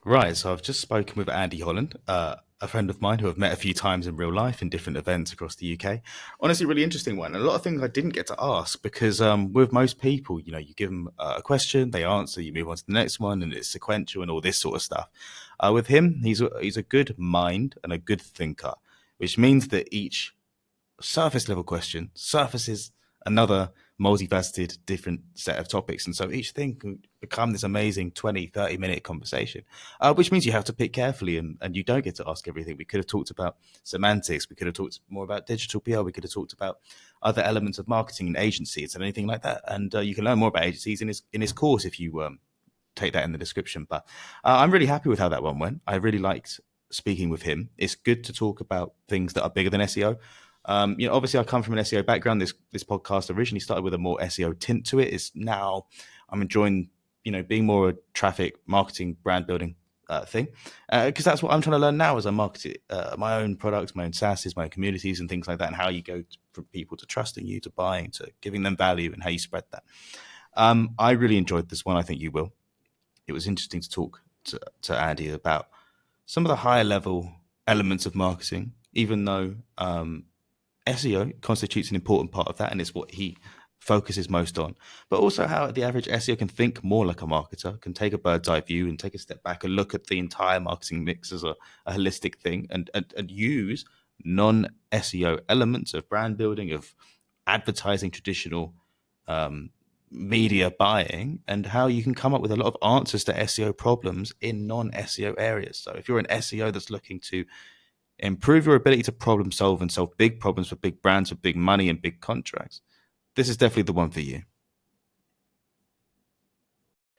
Right, so I've just spoken with Andy Holland, a friend of mine who I've met a few times in real life in different events across the UK. Honestly, really interesting one. And a lot of things I didn't get to ask because with most people, you give them a question, they answer, you move on to the next one, and it's sequential and all this sort of stuff. With him, he's a good mind and a good thinker, which means that each surface level question surfaces another multifaceted different set of topics, and so each thing can become this amazing 20-30 minute conversation, which means you have to pick carefully, and you don't get to ask everything. We could have talked about semantics, we could have talked more about digital PR, we could have talked about other elements of marketing and agencies and anything like that, and you can learn more about agencies in his course if you take that in the description. But I'm really happy with how that one went. I really liked speaking with him. It's good to talk about things that are bigger than SEO. Obviously I come from an SEO background. This podcast originally started with a more SEO tint to it. It's now I'm enjoying, being more a traffic marketing, brand building thing, because that's what I'm trying to learn now as I market my own products, my own SaaSes, my own communities and things like that, and how you go from people to trusting you, to buying, to giving them value, and how you spread that. I really enjoyed this one. I think you will. It was interesting to talk to Andy about some of the higher level elements of marketing, even though SEO constitutes an important part of that, and it's what he focuses most on. But also how the average SEO can think more like a marketer, can take a bird's eye view and take a step back and look at the entire marketing mix as a holistic thing, and use non-SEO elements of brand building, of advertising, traditional media buying, and how you can come up with a lot of answers to SEO problems in non-SEO areas. So if you're an SEO that's looking to improve your ability to problem solve and solve big problems for big brands with big money and big contracts, this is definitely the one for you.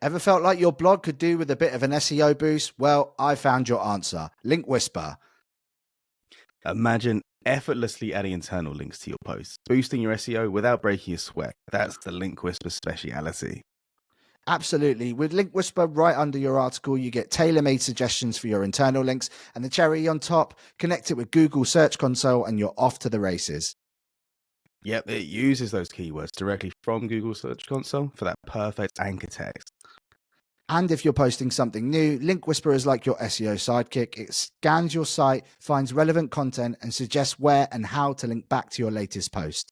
Ever felt like your blog could do with a bit of an SEO boost? Well, I found your answer. Link Whisper. Imagine effortlessly adding internal links to your posts, boosting your SEO without breaking a sweat. That's the Link Whisper speciality. Absolutely. With Link Whisper right under your article, you get tailor-made suggestions for your internal links, and the cherry on top, connect it with Google Search Console and you're off to the races. Yep, it uses those keywords directly from Google Search Console for that perfect anchor text. And if you're posting something new, Link Whisper is like your SEO sidekick. It scans your site, finds relevant content, and suggests where and how to link back to your latest post.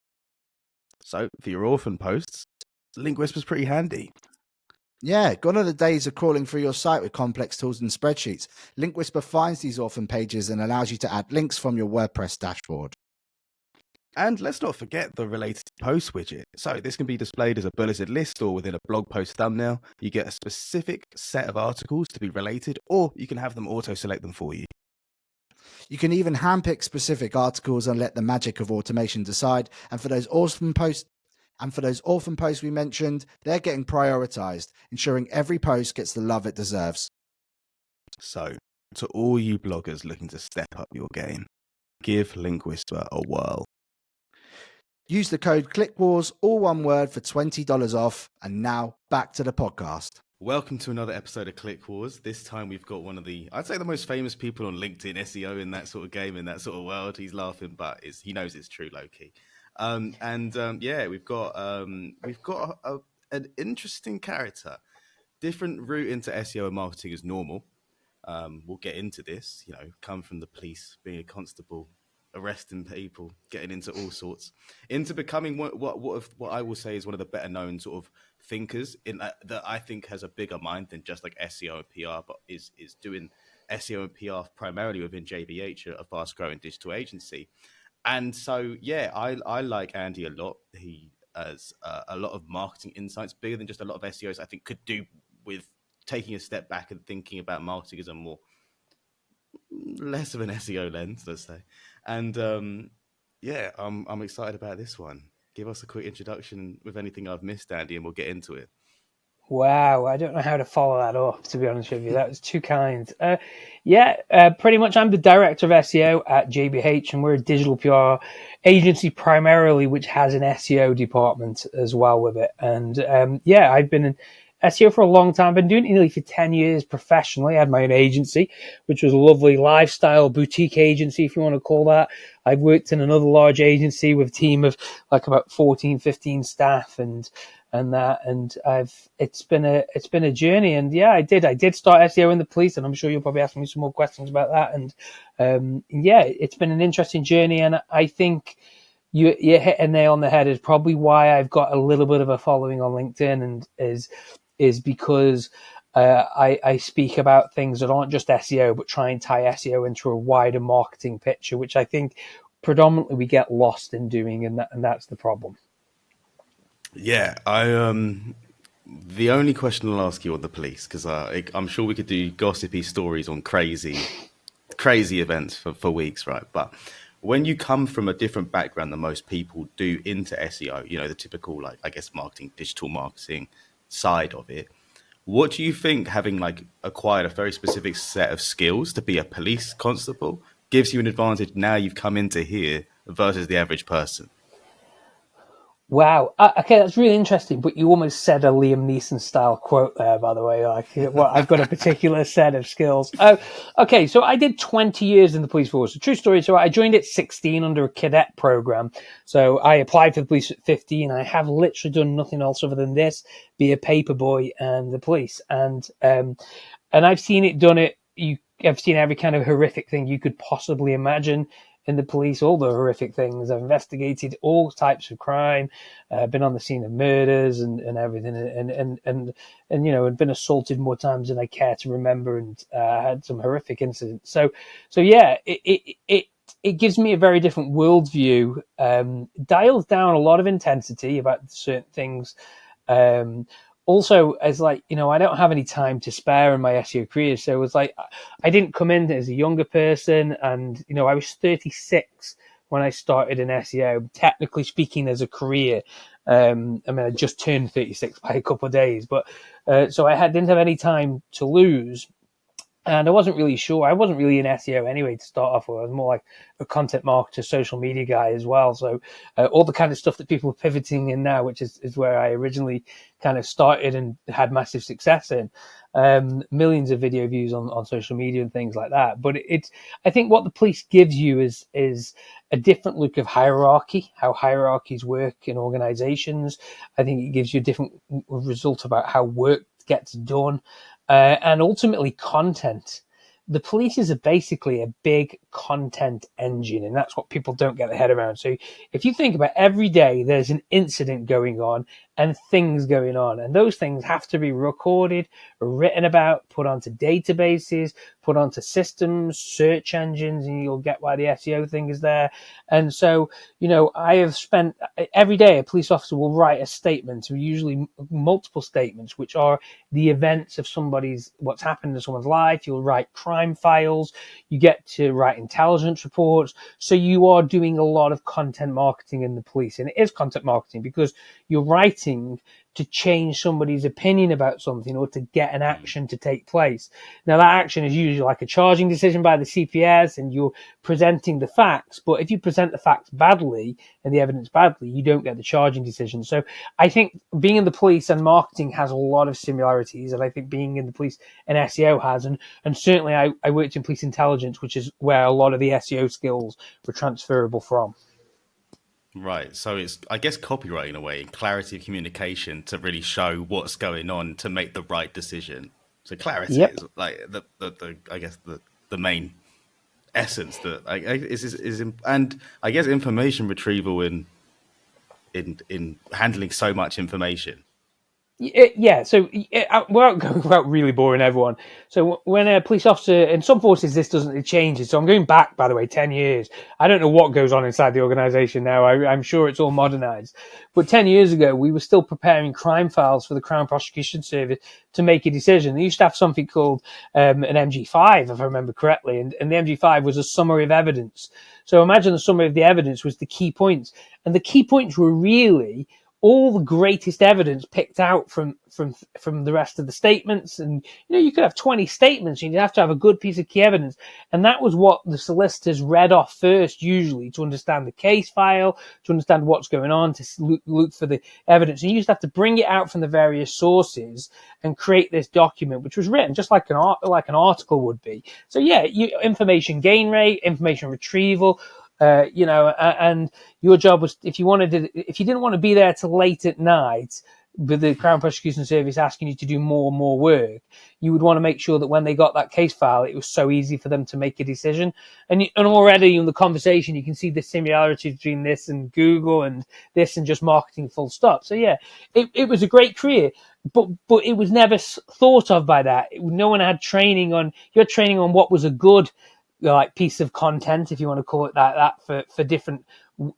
So for your orphan posts, Link Whisper's pretty handy. Yeah, gone are the days of crawling through your site with complex tools and spreadsheets. Link Whisper finds these orphan pages and allows you to add links from your WordPress dashboard. And let's not forget the related post widget. So this can be displayed as a bulleted list or within a blog post thumbnail. You get a specific set of articles to be related, or you can have them auto-select them for you. You can even handpick specific articles and let the magic of automation decide. And for those orphan posts we mentioned, they're getting prioritized, ensuring every post gets the love it deserves. So, to all you bloggers looking to step up your game, give Link Whisper a whirl. Use the code ClickWars, all one word, for $20 off. And now back to the podcast. Welcome to another episode of Click Wars. This time we've got one of I'd say the most famous people on LinkedIn SEO in that sort of game, in that sort of world. He's laughing, but he knows it's true, low-key. We've got an interesting character. Different route into SEO and marketing as normal. We'll get into this, come from the police, being a constable, arresting people, getting into all sorts, into becoming what I will say is one of the better known sort of thinkers in that I think has a bigger mind than just like SEO and PR, but is doing SEO and PR primarily within JBH, a fast growing digital agency. And so, I like Andy a lot. He has a lot of marketing insights, bigger than just a lot of SEOs I think could do with taking a step back and thinking about marketing as a less of an SEO lens, let's say. And I'm excited about this one. Give us a quick introduction with anything I've missed, Andy, and we'll get into it. Wow, I don't know how to follow that up, to be honest with you. That was too kind. Pretty much I'm the director of SEO at JBH, and we're a digital PR agency primarily, which has an SEO department as well with it. And I've been SEO for a long time. I've been doing it nearly for 10 years professionally. I had my own agency, which was a lovely lifestyle boutique agency, if you want to call that. I've worked in another large agency with a team of like about 14, 15 staff and that, and it's been a journey. And yeah, I did start SEO in the police, and I'm sure you'll probably ask me some more questions about that. And yeah, it's been an interesting journey, and I think you hit a nail on the head. Is probably why I've got a little bit of a following on LinkedIn, and is because I speak about things that aren't just SEO, but try and tie SEO into a wider marketing picture, which I think predominantly we get lost in doing, and that's the problem. Yeah, the only question I'll ask you on the police, because I'm sure we could do gossipy stories on crazy events for weeks, right? But when you come from a different background than most people do into SEO, the typical, like, I guess, marketing, digital marketing side of it, what do you think having like acquired a very specific set of skills to be a police constable gives you an advantage now you've come into here versus the average person? Wow. Okay, that's really interesting. But you almost said a Liam Neeson style quote there, by the way. Like, well, I've got a particular set of skills. Oh, okay. So I did 20 years in the police force. A true story. So I joined at 16 under a cadet program. So I applied for the police at 15. I have literally done nothing else other than this: be a paper boy and the police. And I've seen it done. I've seen every kind of horrific thing you could possibly imagine in the police, all the horrific things. I've investigated all types of crime, been on the scene of murders and everything, and and been assaulted more times than I care to remember, and had some horrific incidents. So yeah, it gives me a very different worldview, dials down a lot of intensity about certain things. Um, Also, as like, I don't have any time to spare in my SEO career. So it was like, I didn't come in as a younger person, and, I was 36 when I started in SEO, technically speaking, as a career. I mean, I just turned 36 by a couple of days, but, so didn't have any time to lose. And I wasn't really sure. I wasn't really in SEO anyway to start off with. I was more like a content marketer, social media guy as well. So all the kind of stuff that people are pivoting in now, which is where I originally kind of started and had massive success in. Millions of video views on social media and things like that. But I think what the police gives you is a different look of hierarchy, how hierarchies work in organizations. I think it gives you a different result about how work gets done. And ultimately content. The police is basically a big content engine, and that's what people don't get their head around. So if you think about every day, there's an incident going on and things going on, and those things have to be recorded, written about, put onto databases, put onto systems, search engines, and you'll get why the SEO thing is there. And so, I have spent every day, a police officer will write a statement, usually multiple statements, which are the events of what's happened in someone's life. You'll write crime files. You get to write intelligence reports. So you are doing a lot of content marketing in the police. And it is content marketing because you're writing to change somebody's opinion about something or to get an action to take place. Now, that action is usually like a charging decision by the CPS, and you're presenting the facts. But if you present the facts badly and the evidence badly, you don't get the charging decision. So I think being in the police and marketing has a lot of similarities, and I think being in the police and SEO has. And certainly I worked in police intelligence, which is where a lot of the SEO skills were transferable from. Right. So it's, I guess, copywriting in a way, and clarity of communication to really show what's going on to make the right decision. So clarity Yep. is like the I guess the main essence that and I guess information retrieval in handling so much information. Yeah, so without really boring everyone. So when a police officer, in some forces, this doesn't, it changes. So I'm going back, by the way, 10 years. I don't know what goes on inside the organization now. I'm sure it's all modernized. But 10 years ago, we were still preparing crime files for the Crown Prosecution Service to make a decision. They used to have something called an MG5, if I remember correctly. And the MG5 was a summary of evidence. So imagine the summary of the evidence was the key points. And the key points were really all the greatest evidence picked out from the rest of the statements. And you could have 20 statements, and you'd have to have a good piece of key evidence. And that was what the solicitors read off first, usually, to understand the case file, to understand what's going on, to look for the evidence. And you just have to bring it out from the various sources and create this document, which was written just like an article would be. So yeah, information gain rate, information retrieval, and your job was, if you didn't want to be there till late at night with the Crown Prosecution Service asking you to do more and more work, you would want to make sure that when they got that case file, it was so easy for them to make a decision. And already in the conversation, you can see the similarity between this and Google and this and just marketing full stop. So yeah, it was a great career, but it was never thought of by that. No one had training on, you had training on what was a good piece of content, if you want to call it that for different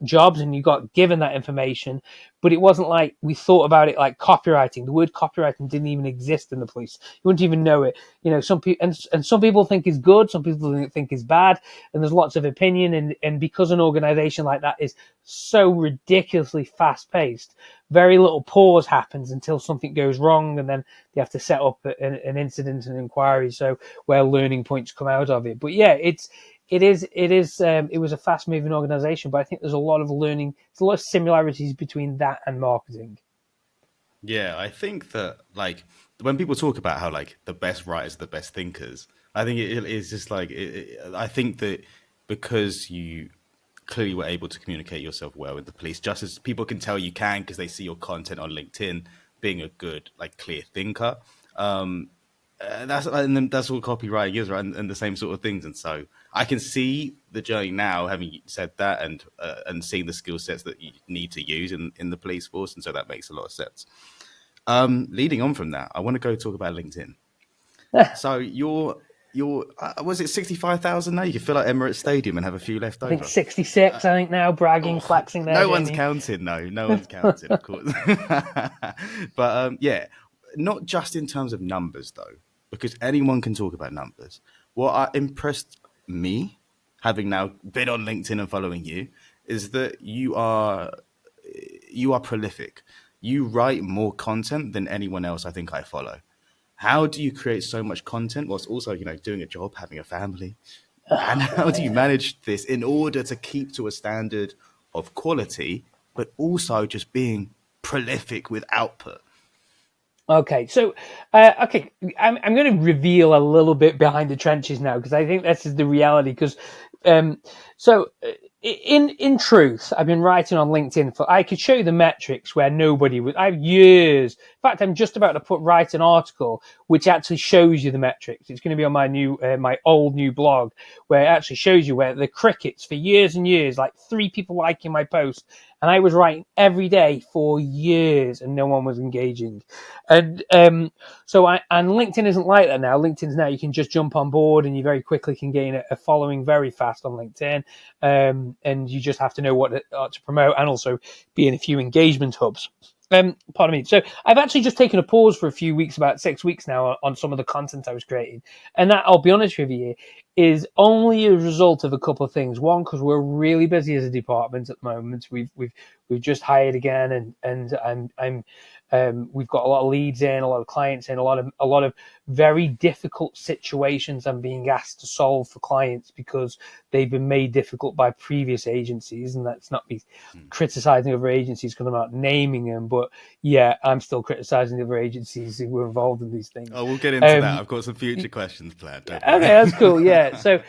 jobs, and you got given that information. But it wasn't like we thought about it like copywriting. The word copywriting didn't even exist in the police. You wouldn't even know it. Some people and some people think is good, some people think is bad, and there's lots of opinion. And because an organization like that is so ridiculously fast paced, very little pause happens until something goes wrong, and then they have to set up an incident and inquiry, so where learning points come out of it. But yeah, it was a fast moving organization, but I think there's a lot of learning, there's a lot of similarities between that and marketing. Yeah, I think that when people talk about how the best writers are the best thinkers, I think it is just I think that because you clearly were able to communicate yourself well with the police, just as people can tell you can because they see your content on LinkedIn, being a good clear thinker. That's what copywriting is, right? And the same sort of things. And so I can see the journey now, having said that, and seeing the skill sets that you need to use in the police force, and so that makes a lot of sense. Leading on from that, I want to go talk about LinkedIn. So you're was it 65,000 now? You can fill out Emirates Stadium and have a few left over. I think 66. I think now bragging, flexing there. No one's counting, no one's counting, of course. But yeah, not just in terms of numbers though, because anyone can talk about numbers. What impressed me, having now been on LinkedIn and following you, is that you are prolific. You write more content than anyone else I think I follow. How do you create so much content whilst also, doing a job, having a family? And how do you manage this in order to keep to a standard of quality, but also just being prolific with output? Okay, so I'm going to reveal a little bit behind the trenches now, because I think this is the reality. Because in truth, I've been writing on LinkedIn I could show you the metrics where nobody would. I have years. In fact, I'm just about to write an article which actually shows you the metrics. It's going to be on my old new blog, where it actually shows you where the crickets for years and years, 3 people liking my post, and I was writing every day for years, and no one was engaging. And and LinkedIn isn't like that now. LinkedIn's now you can just jump on board, and you very quickly can gain a following very fast on LinkedIn. And you just have to know what to promote, and also be in a few engagement hubs. Pardon me. So I've actually just taken a pause for a few weeks, about 6 weeks now, on some of the content I was creating. And that, I'll be honest with you, is only a result of a couple of things. One, because we're really busy as a department at the moment. We've just hired again, and we've got a lot of leads in, a lot of clients in, a lot of very difficult situations I'm being asked to solve for clients because they've been made difficult by previous agencies. And that's not me criticizing other agencies because I'm not naming them, but yeah, I'm still criticizing the other agencies who were involved in these things. Oh, we'll get into that. I've got some future questions planned. Okay, that's cool. Yeah. So,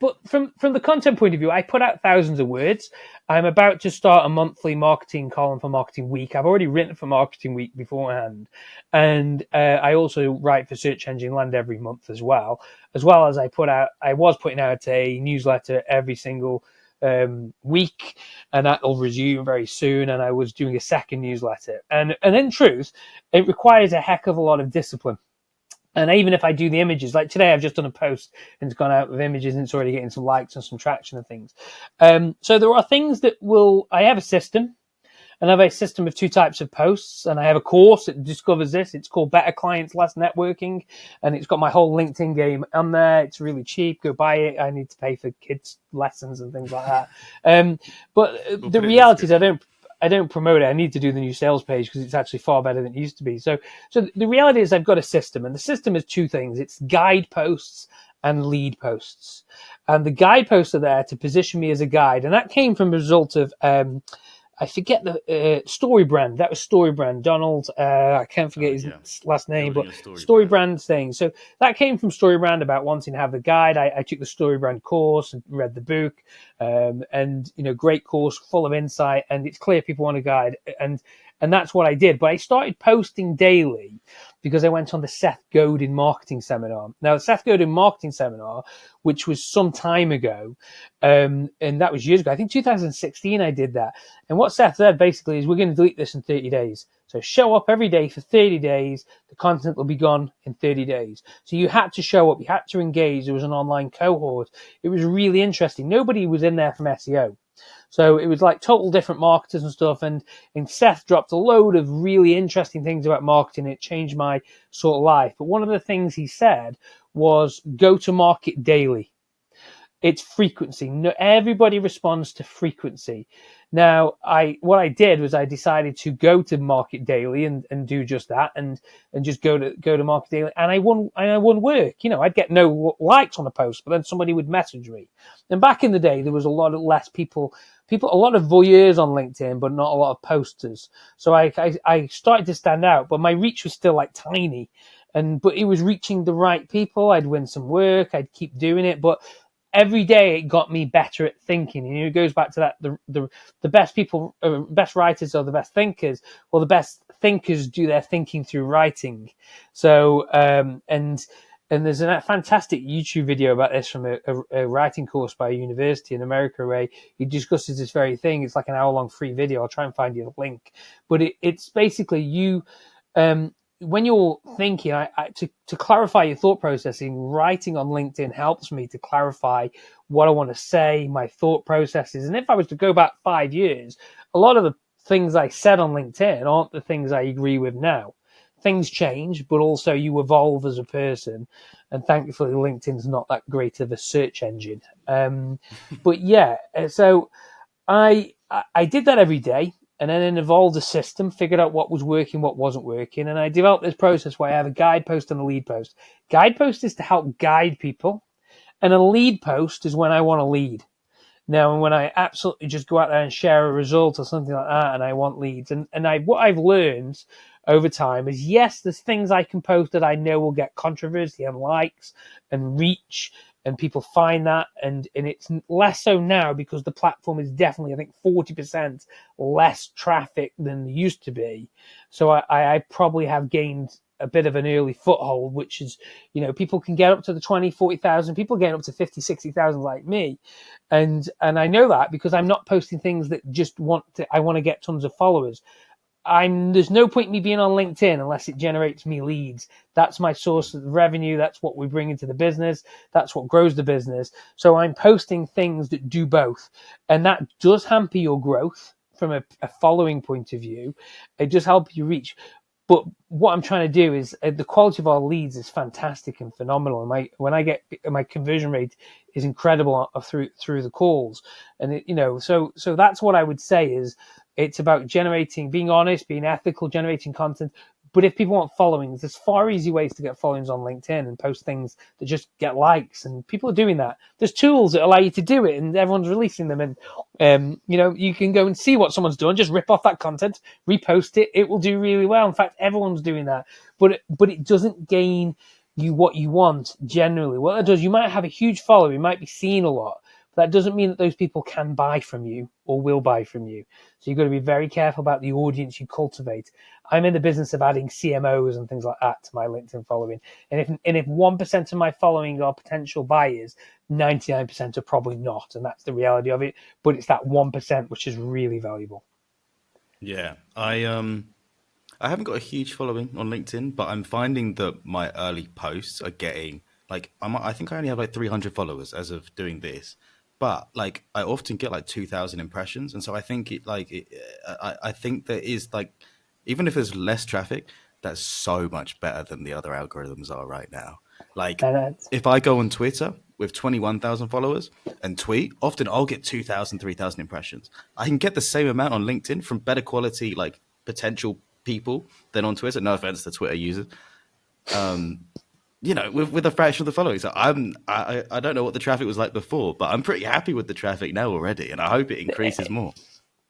but from the content point of view, I put out thousands of words. I'm about to start a monthly marketing column for Marketing Week. I've already written for Marketing Week beforehand. And I also write for Search Engine Land every month as well as I was putting out a newsletter every single week, and that will resume very soon. And I was doing a second newsletter. And in truth, it requires a heck of a lot of discipline. And even if I do the images, like today, I've just done a post and it's gone out with images and it's already getting some likes and some traction and things. So there are things that I have a system, and I have a system of 2 types of posts, and I have a course that discovers this. It's called Better Clients, Less Networking, and it's got my whole LinkedIn game on there. It's really cheap. Go buy it. I need to pay for kids' lessons and things like that. But the reality is I don't promote it. I need to do the new sales page because it's actually far better than it used to be. So the reality is I've got a system, and the system is two things. It's guideposts and lead posts. And the guideposts are there to position me as a guide. And that came from a result of, I forget the Story Brand. That was Story Brand. Donald, I can't forget his Yeah. last name, Building but a story Story brand. Brand thing. So that came from Story Brand about wanting to have the guide. I took the Story Brand course and read the book, and great course, full of insight. And it's clear people want a guide, and that's what I did. But I started posting daily because I went on the Seth Godin marketing seminar. Now, the Seth Godin marketing seminar, which was some time ago, and that was years ago. I think 2016 I did that. And what Seth said basically is we're going to delete this in 30 days. So show up every day for 30 days. The content will be gone in 30 days. So you had to show up. You had to engage. There was an online cohort. It was really interesting. Nobody was in there from SEO. So it was like total different marketers and stuff. And Seth dropped a load of really interesting things about marketing. It changed my sort of life. But one of the things he said was go to market daily. It's frequency. No, everybody responds to frequency. Now, what I did was I decided to go to market daily and do just that and just go to market daily, and I won work. I'd get no likes on a post, but then somebody would message me. And back in the day, there was a lot of less people, a lot of voyeurs on LinkedIn, but not a lot of posters. So I started to stand out, but my reach was still like tiny, but it was reaching the right people. I'd win some work. I'd keep doing it, but every day it got me better at thinking. It goes back to that the best people, best writers are the best thinkers. Well, the best thinkers do their thinking through writing. So and there's a fantastic YouTube video about this from a writing course by a university in America where he discusses this very thing. It's like an hour long free video. I'll try and find you the link, but it's basically you. When you're thinking, to clarify your thought processing, writing on LinkedIn helps me to clarify what I want to say, my thought processes. And if I was to go back 5 years, a lot of the things I said on LinkedIn aren't the things I agree with now. Things change, but also you evolve as a person. And thankfully, LinkedIn's not that great of a search engine. But yeah, so I did that every day, and then evolved a system, figured out what was working, what wasn't working, and I developed this process where I have a guide post and a lead post. Guide post is to help guide people, and a lead post is when I want to lead. Now, when I absolutely just go out there and share a result or something like that, and I want leads, and what I've learned over time is, yes, there's things I can post that I know will get controversy and likes and reach, and people find that, and it's less so now because the platform is definitely, I think, 40% less traffic than there used to be. So I probably have gained a bit of an early foothold, which is, people can get up to the 20, 40,000, people getting up to 50, 60,000 like me. And I know that because I'm not posting things that just I want to get tons of followers. There's no point in me being on LinkedIn unless it generates me leads. That's my source of revenue. That's what we bring into the business. That's what grows the business. So I'm posting things that do both. And that does hamper your growth from a following point of view. It does help you reach. But what I'm trying to do is the quality of our leads is fantastic and phenomenal. And my conversion rate is incredible through the calls. And so that's what I would say is it's about being honest, being ethical, generating content. But if people want followings, there's far easier ways to get followings on LinkedIn and post things that just get likes. And people are doing that. There's tools that allow you to do it, and everyone's releasing them. And you can go and see what someone's done. Just rip off that content, repost it. It will do really well. In fact, everyone's doing that. But it doesn't gain you what you want generally. What it does, you might have a huge following, you might be seen a lot. But that doesn't mean that those people can buy from you or will buy from you. So you've got to be very careful about the audience you cultivate. I'm in the business of adding CMOs and things like that to my LinkedIn following. And if 1% of my following are potential buyers, 99% are probably not. And that's the reality of it. But it's that 1% which is really valuable. Yeah, I haven't got a huge following on LinkedIn, but I'm finding that my early posts are getting like I think I only have like 300 followers as of doing this, but like I often get like 2,000 impressions, and so I think I think there is like even if there's less traffic, that's so much better than the other algorithms are right now. Like And if I go on Twitter, with 21,000 followers and tweet, often I'll get 2,000, 3,000 impressions. I can get the same amount on LinkedIn from better quality, like potential people than on Twitter. No offense to Twitter users. With a fraction of the following. So I don't know what the traffic was like before, but I'm pretty happy with the traffic now already, and I hope it increases more.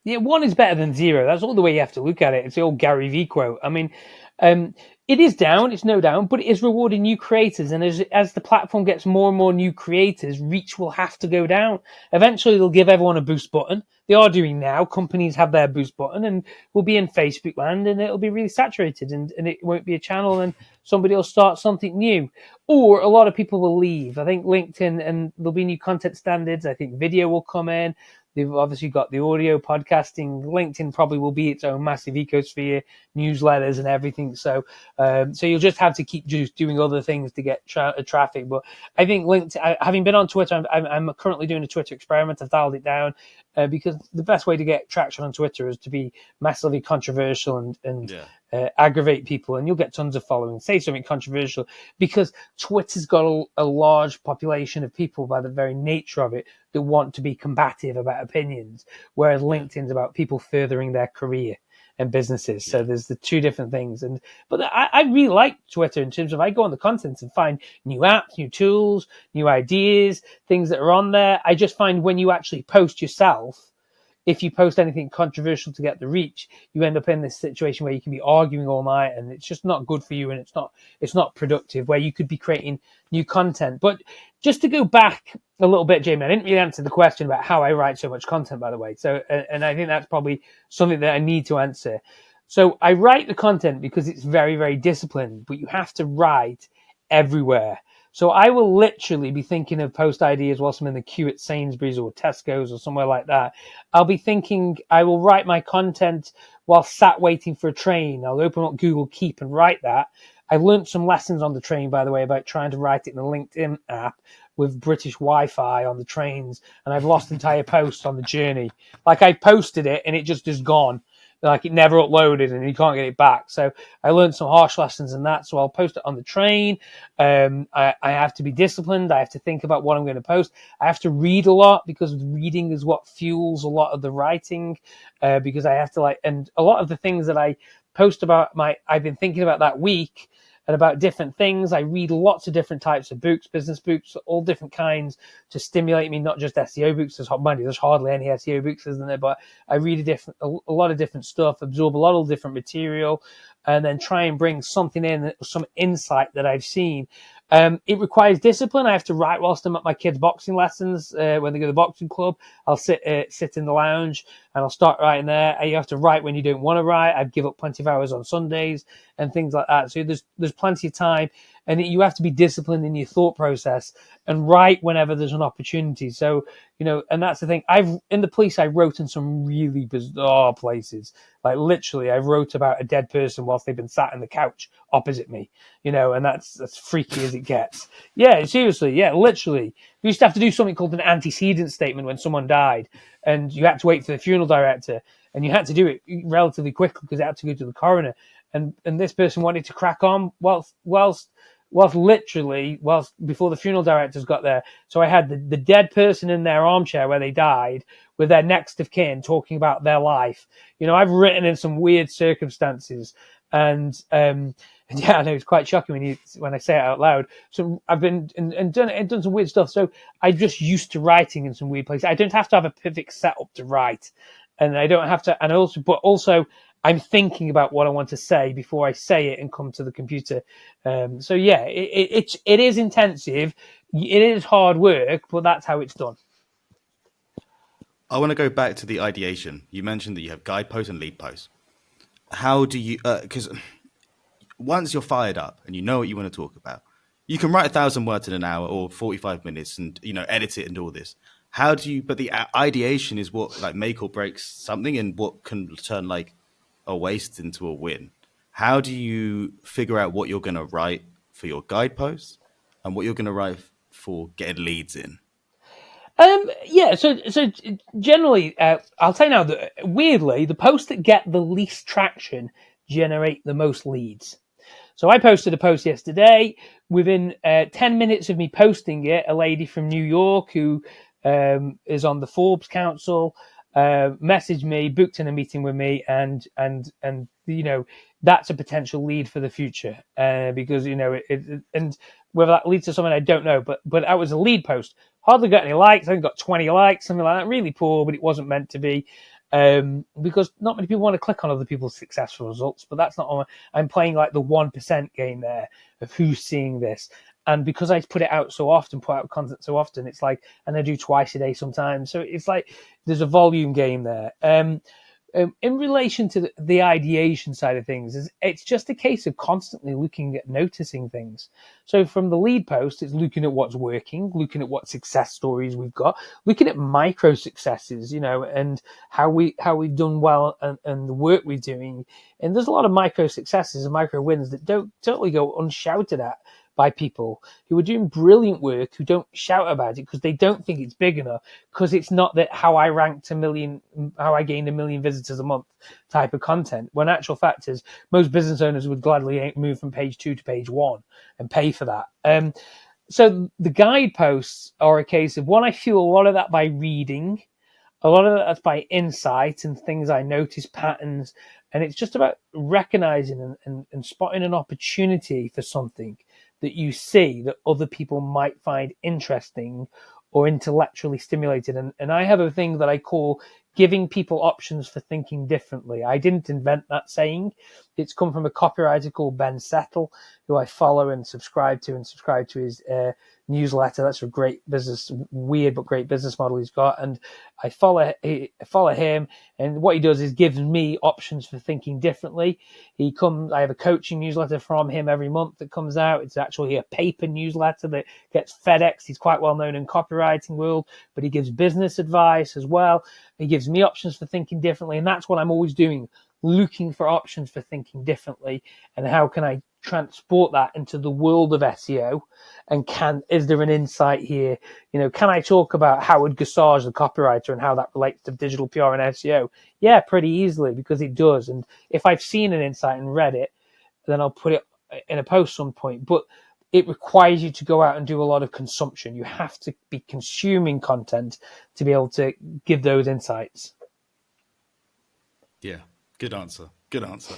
Yeah, one is better than zero. That's all the way you have to look at it. It's the old Gary Vee quote. I mean, it is down, it's no down, but it is rewarding new creators. And as the platform gets more and more new creators, reach will have to go down. Eventually, they'll give everyone a boost button. They are doing now. Companies have their boost button, and we'll be in Facebook land, and it'll be really saturated, and it won't be a channel, and somebody will start something new. Or a lot of people will leave. I think LinkedIn, and there'll be new content standards. I think video will come in. They've obviously got the audio podcasting. LinkedIn probably will be its own massive ecosphere, newsletters and everything. So you'll just have to keep just doing other things to get traffic. But I think LinkedIn, having been on Twitter, I'm currently doing a Twitter experiment. I've dialed it down because the best way to get traction on Twitter is to be massively controversial and aggravate people, and you'll get tons of following. Say something controversial, because Twitter's got a large population of people by the very nature of it that want to be combative about opinions, whereas LinkedIn's about people furthering their career and businesses. So there's the two different things. But I really like Twitter in terms of I go on the content and find new apps, new tools, new ideas, things that are on there. I just find when you actually post yourself, if you post anything controversial to get the reach, you end up in this situation where you can be arguing all night, and it's just not good for you, and it's not productive, where you could be creating new content. But just to go back a little bit, Jamie, I didn't really answer the question about how I write so much content, by the way. So, and I think that's probably something that I need to answer. So I write the content because it's very, very disciplined, but you have to write everywhere. So I will literally be thinking of post ideas whilst I'm in the queue at Sainsbury's or Tesco's or somewhere like that. I'll be thinking I will write my content while sat waiting for a train. I'll open up Google Keep and write that. I learned some lessons on the train, by the way, about trying to write it in the LinkedIn app with British Wi-Fi on the trains, and I've lost entire posts on the journey. Like I posted it and it just is gone. Like it never uploaded and you can't get it back. So I learned some harsh lessons in that. So I'll post it on the train. I have to be disciplined. I have to think about what I'm going to post. I have to read a lot, because reading is what fuels a lot of the writing. Because I have to and a lot of the things that I post about I've been thinking about that week and about different things. I read lots of different types of books, business books, all different kinds, to stimulate me, not just SEO books. There's hardly any SEO books, isn't there? But I read a lot of different stuff, absorb a lot of different material, and then try and bring something in, some insight that I've seen. It requires discipline. I have to write whilst I'm at my kids' boxing lessons. When they go to the boxing club, I'll sit in the lounge and I'll start writing there. You have to write when you don't want to write. I'd give up plenty of hours on Sundays and things like that. So there's plenty of time, and you have to be disciplined in your thought process and write whenever there's an opportunity. So, and that's the thing. In the police, I wrote in some really bizarre places. Like literally, I wrote about a dead person whilst they've been sat on the couch opposite me, and that's freaky as it gets. Yeah, seriously. Yeah, literally. We used to have to do something called an antecedent statement when someone died, and you had to wait for the funeral director, and you had to do it relatively quickly because it had to go to the coroner. And this person wanted to crack on whilst before the funeral directors got there. So I had the dead person in their armchair where they died with their next of kin talking about their life. I've written in some weird circumstances, and yeah, I know it's quite shocking when I say it out loud. So I've been and done some weird stuff. So I'm just used to writing in some weird places. I don't have to have a perfect setup to write, and I don't have to. And also I'm thinking about what I want to say before I say it and come to the computer. So yeah, it is intensive. It is hard work, but that's how it's done. I want to go back to the ideation. You mentioned that you have guide posts and lead posts. How do you? Because once you're fired up and you know what you want to talk about, you can write 1,000 words in an hour or 45 minutes and edit it and do all this. How do you? But the ideation is what make or breaks something, and what can turn a waste into a win. How do you figure out what you're going to write for your guideposts and what you're going to write for getting leads in? Yeah, so generally, I'll say now that weirdly, the posts that get the least traction generate the most leads. So I posted a post yesterday. Within 10 minutes of me posting it, a lady from New York who is on the Forbes Council messaged me, booked in a meeting with me, and that's a potential lead for the future because and whether that leads to something I don't know, but that was a lead post. Hardly got any likes. I think got 20 likes, something like that. Really poor, but it wasn't meant to be. Because not many people want to click on other people's successful results, but that's not all. I'm playing like the 1% game there of who's seeing this. And because I put it out so often, put out content so often, it's like, and I do twice a day sometimes. So it's like there's a volume game there. In relation to the ideation side of things, it's just a case of constantly looking at noticing things. So from the lead post, it's looking at what's working, looking at what success stories we've got, looking at micro successes, and how we've done well and the work we're doing. And there's a lot of micro successes and micro wins that don't totally go unshouted at by people who are doing brilliant work, who don't shout about it because they don't think it's big enough, because it's not that how I gained 1 million visitors a month type of content. When actual fact is, most business owners would gladly move from page 2 to page 1 and pay for that. So the guideposts are a case of one, I feel a lot of that by reading, a lot of that's by insight and things I notice, patterns, and it's just about recognizing and spotting an opportunity for something that you see that other people might find interesting or intellectually stimulated. And I have a thing that I call giving people options for thinking differently. I didn't invent that saying. It's come from a copywriter called Ben Settle, who I follow and subscribe to his newsletter. That's a great business, weird but great business model he's got. And I follow him, and what he does is gives me options for thinking differently. I have a coaching newsletter from him every month that comes out. It's actually a paper newsletter that gets FedEx. He's quite well known in copywriting world, but he gives business advice as well. He gives me options for thinking differently, and that's what I'm always doing, looking for options for thinking differently, and how can I transport that into the world of SEO, and is there an insight here? Can I talk about Howard Gassage, the copywriter, and how that relates to digital PR and SEO? Yeah, pretty easily, because it does. And if I've seen an insight and read it, then I'll put it in a post some point. But it requires you to go out and do a lot of consumption. You have to be consuming content to be able to give those insights. Yeah, good answer. Good answer.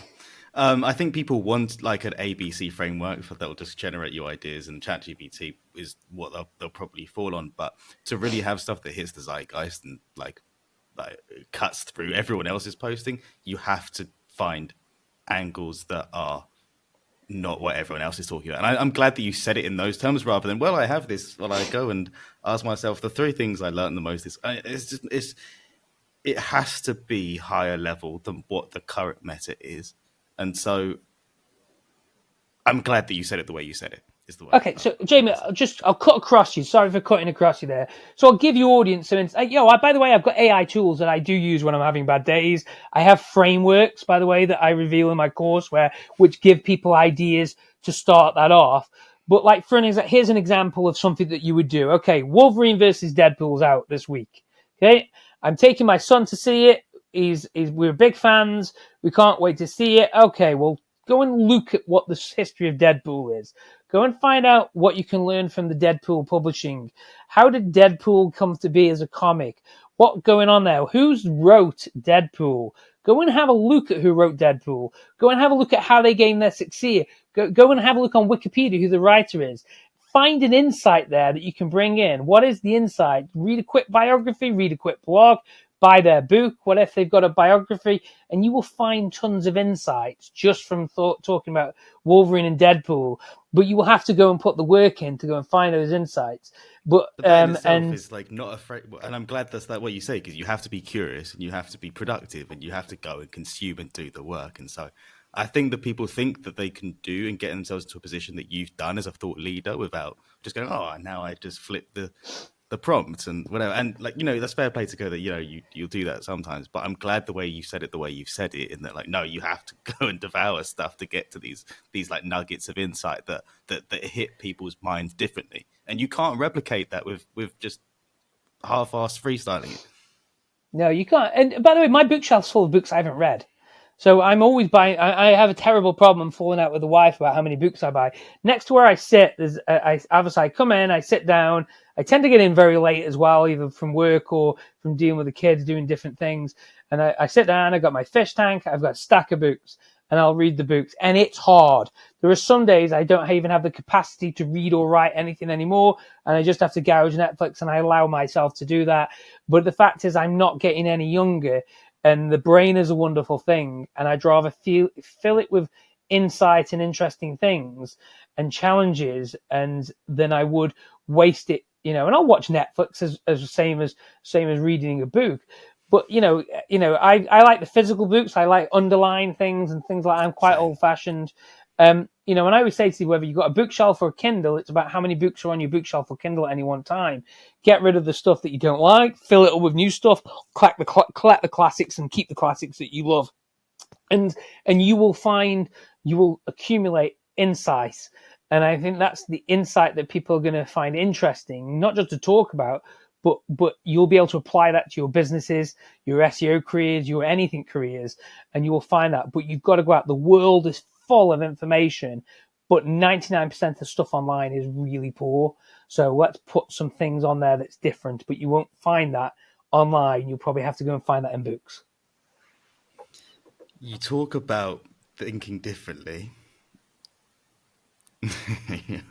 I think people want like an ABC framework that'll just generate you ideas, and ChatGPT is what they'll probably fall on. But to really have stuff that hits the zeitgeist and like cuts through everyone else's posting, you have to find angles that are not what everyone else is talking about. And I'm glad that you said it in those terms rather than, well, I have this. Well, I go and ask myself the 3 things I learned the most is it has to be higher level than what the current meta is. And so I'm glad that you said it the way you said it. Is the way. Okay, so Jamie, I'll cut across you. Sorry for cutting across you there. So I'll give your audience some insight. By the way, I've got AI tools that I do use when I'm having bad days. I have frameworks, by the way, that I reveal in my course which give people ideas to start that off. But like here's an example of something that you would do. Okay, Wolverine versus Deadpool's out this week. Okay, I'm taking my son to see it. We're big fans. We can't wait to see it. Okay, well, go and look at what the history of Deadpool is. Go and find out what you can learn from the Deadpool publishing. How did Deadpool come to be as a comic? What's going on there? Who's wrote Deadpool? Go and have a look at who wrote Deadpool. Go and have a look at how they gained their success. Go and have a look on Wikipedia who the writer is. Find an insight there that you can bring in. What is the insight? Read a quick biography, read a quick blog, buy their book. What if they've got a biography? And you will find tons of insights just from talking about Wolverine and Deadpool. But you will have to go and put the work in to go and find those insights. But that in itself is like not afraid, and I'm glad that's what you say, because you have to be curious and you have to be productive and you have to go and consume and do the work. And so I think that people think that they can do and get themselves into a position that you've done as a thought leader without just going, oh, now I just flip the prompt and whatever. And like, that's fair play to go that, you'll do that sometimes, but I'm glad the way you said it, the way you've said it, in that like, no, you have to go and devour stuff to get to these like nuggets of insight that hit people's minds differently. And you can't replicate that with just half-assed freestyling it. No, you can't. And by the way, my bookshelf's full of books I haven't read. So I'm always buying. I have a terrible problem falling out with the wife about how many books I buy. Next to where I sit, there's I come in, I sit down. I tend to get in very late as well, either from work or from dealing with the kids, doing different things. And I sit down. I got my fish tank. I've got a stack of books, and I'll read the books. And it's hard. There are some days I don't even have the capacity to read or write anything anymore, and I just have to gouge Netflix, and I allow myself to do that. But the fact is, I'm not getting any younger. And the brain is a wonderful thing, and I'd rather fill it with insight and interesting things and challenges, and than I would waste it. And I'll watch Netflix as same as reading a book. But I like the physical books. I like underlying things and things like that. I'm quite old fashioned. And I always say to you, whether you've got a bookshelf or a Kindle, it's about how many books are on your bookshelf or Kindle at any one time. Get rid of the stuff that you don't like, fill it up with new stuff, collect the classics and keep the classics that you love. And you will accumulate insights. And I think that's the insight that people are going to find interesting, not just to talk about, but you'll be able to apply that to your businesses, your SEO careers, your anything careers, and you will find that. But you've got to go out. The world is full of information, but 99% of stuff online is really poor. So let's put some things on there that's different, but you won't find that online. You'll probably have to go and find that in books. You talk about thinking differently.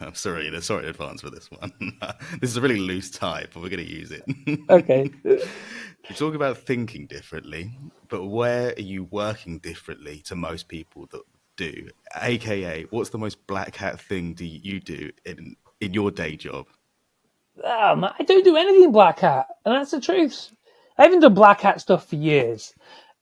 I'm sorry in advance for this one. This is a really loose type, but we're going to use it. Okay. You talk about thinking differently, but where are you working differently to most people that do? AKA, what's the most black hat thing do you do in your day job? I don't do anything black hat, and that's the truth. I haven't done black hat stuff for years.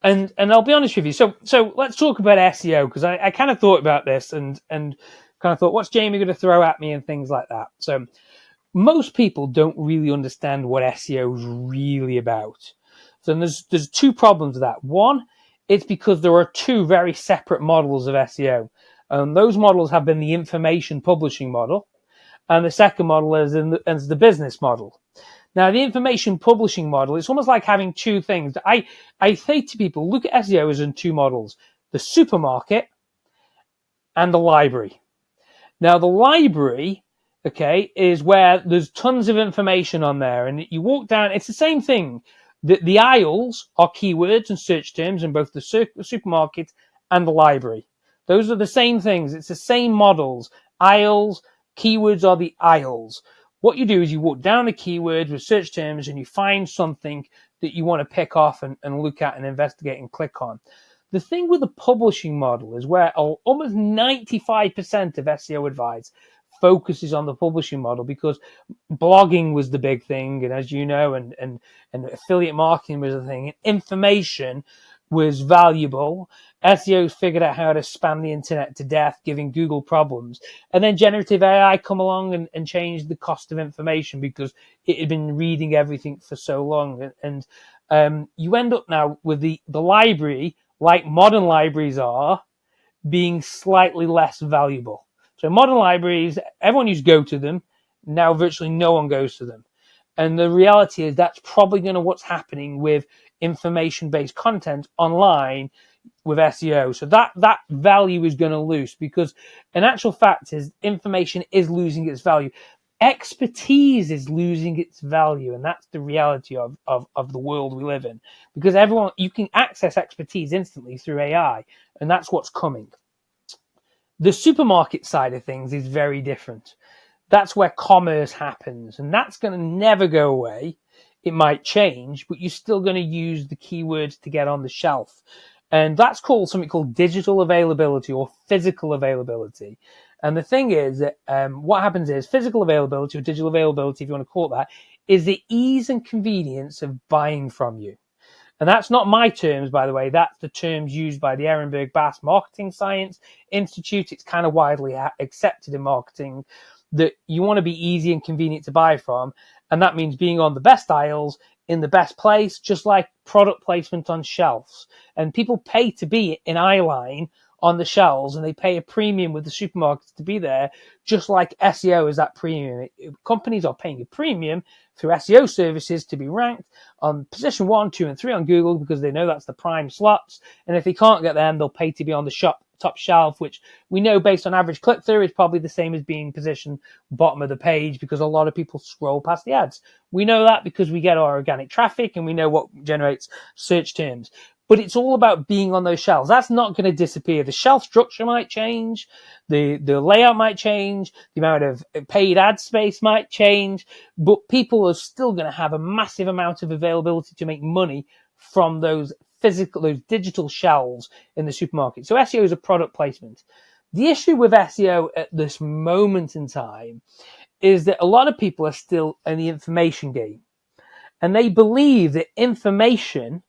And I'll be honest with you. So let's talk about SEO, because I kind of thought about this and kind of thought, what's Jamie going to throw at me and things like that. So most people don't really understand what SEO is really about. So there's two problems with that. One, it's because there are two very separate models of SEO. Those models have been the information publishing model, and the second model is the business model. Now, the information publishing model, it's almost like having two things. I say to people, look at SEO as in two models: the supermarket and the library. Now, the library, okay, is where there's tons of information on there, and you walk down, it's the same thing. The aisles are keywords and search terms in both the supermarket and the library. Those are the same things. It's the same models. Aisles, keywords are the aisles. What you do is you walk down the keywords with search terms and you find something that you want to pick off and look at and investigate and click on. The thing with the publishing model is where almost 95% of SEO advice focuses on the publishing model, because blogging was the big thing, and as you know, and affiliate marketing was the thing, and information was valuable. SEOs figured out how to spam the internet to death, giving Google problems. And then generative AI come along and changed the cost of information, because it had been reading everything for so long. And you end up now with the library, like modern libraries are, being slightly less valuable. So modern libraries, everyone used to go to them. Now virtually no one goes to them. And the reality is that's probably going to what's happening with information-based content online with SEO. So that value is going to lose, because in actual fact is information is losing its value. Expertise is losing its value, and that's the reality of the world we live in, because you can access expertise instantly through AI, and that's what's coming. The supermarket side of things is very different. That's where commerce happens, and that's going to never go away. It might change, but you're still going to use the keywords to get on the shelf. And that's called something called digital availability or physical availability. And the thing is that what happens is physical availability or digital availability, if you want to call it that, is the ease and convenience of buying from you. And that's not my terms, by the way. That's the terms used by the Ehrenberg Bass Marketing Science Institute. It's kind of widely accepted in marketing that you want to be easy and convenient to buy from. And that means being on the best aisles in the best place, just like product placement on shelves. And people pay to be in eyeline on the shelves, and they pay a premium with the supermarkets to be there, just like SEO is that premium. Companies are paying a premium through SEO services to be ranked on position 1, 2, and 3 on Google because they know that's the prime slots. And if they can't get them, they'll pay to be on the top shelf, which we know based on average click-through is probably the same as being positioned bottom of the page because a lot of people scroll past the ads. We know that because we get our organic traffic and we know what generates search terms. But it's all about being on those shelves. That's not going to disappear. The shelf structure might change. The layout might change. The amount of paid ad space might change. But people are still going to have a massive amount of availability to make money from those digital shelves in the supermarket. So SEO is a product placement. The issue with SEO at this moment in time is that a lot of people are still in the information game. And they believe that information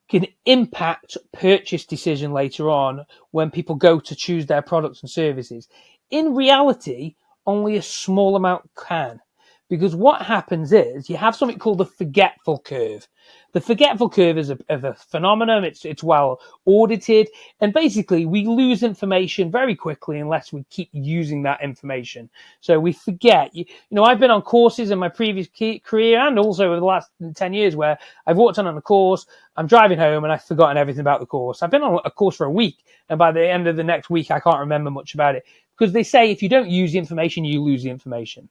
can impact purchase decision later on when people go to choose their products and services. In reality, only a small amount can. Because what happens is you have something called the forgetful curve. The forgetful curve is a phenomenon. It's well audited. And basically, we lose information very quickly unless we keep using that information. So we forget. I've been on courses in my previous career and also over the last 10 years where I've walked on a course, I'm driving home and I've forgotten everything about the course. I've been on a course for a week, and by the end of the next week, I can't remember much about it. Because they say if you don't use the information, you lose the information.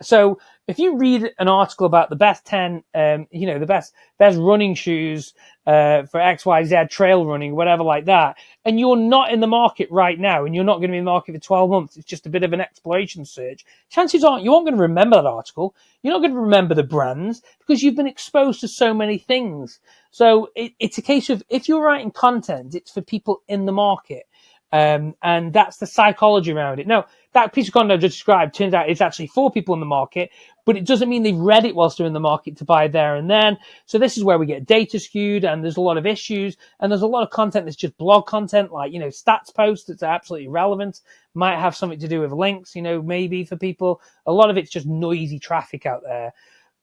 So if you read an article about the best 10, the best running shoes for XYZ trail running, whatever like that, and you're not in the market right now, and you're not going to be in the market for 12 months, it's just a bit of an exploration search, chances are you aren't going to remember that article. You're not going to remember the brands because you've been exposed to so many things. So it's a case of if you're writing content, it's for people in the market. And that's the psychology around it. Now, that piece of content I just described turns out it's actually for people in the market, but it doesn't mean they've read it whilst they're in the market to buy there and then. So this is where we get data skewed, and there's a lot of issues, and there's a lot of content that's just blog content, like, stats posts that's absolutely irrelevant, might have something to do with links, maybe for people. A lot of it's just noisy traffic out there.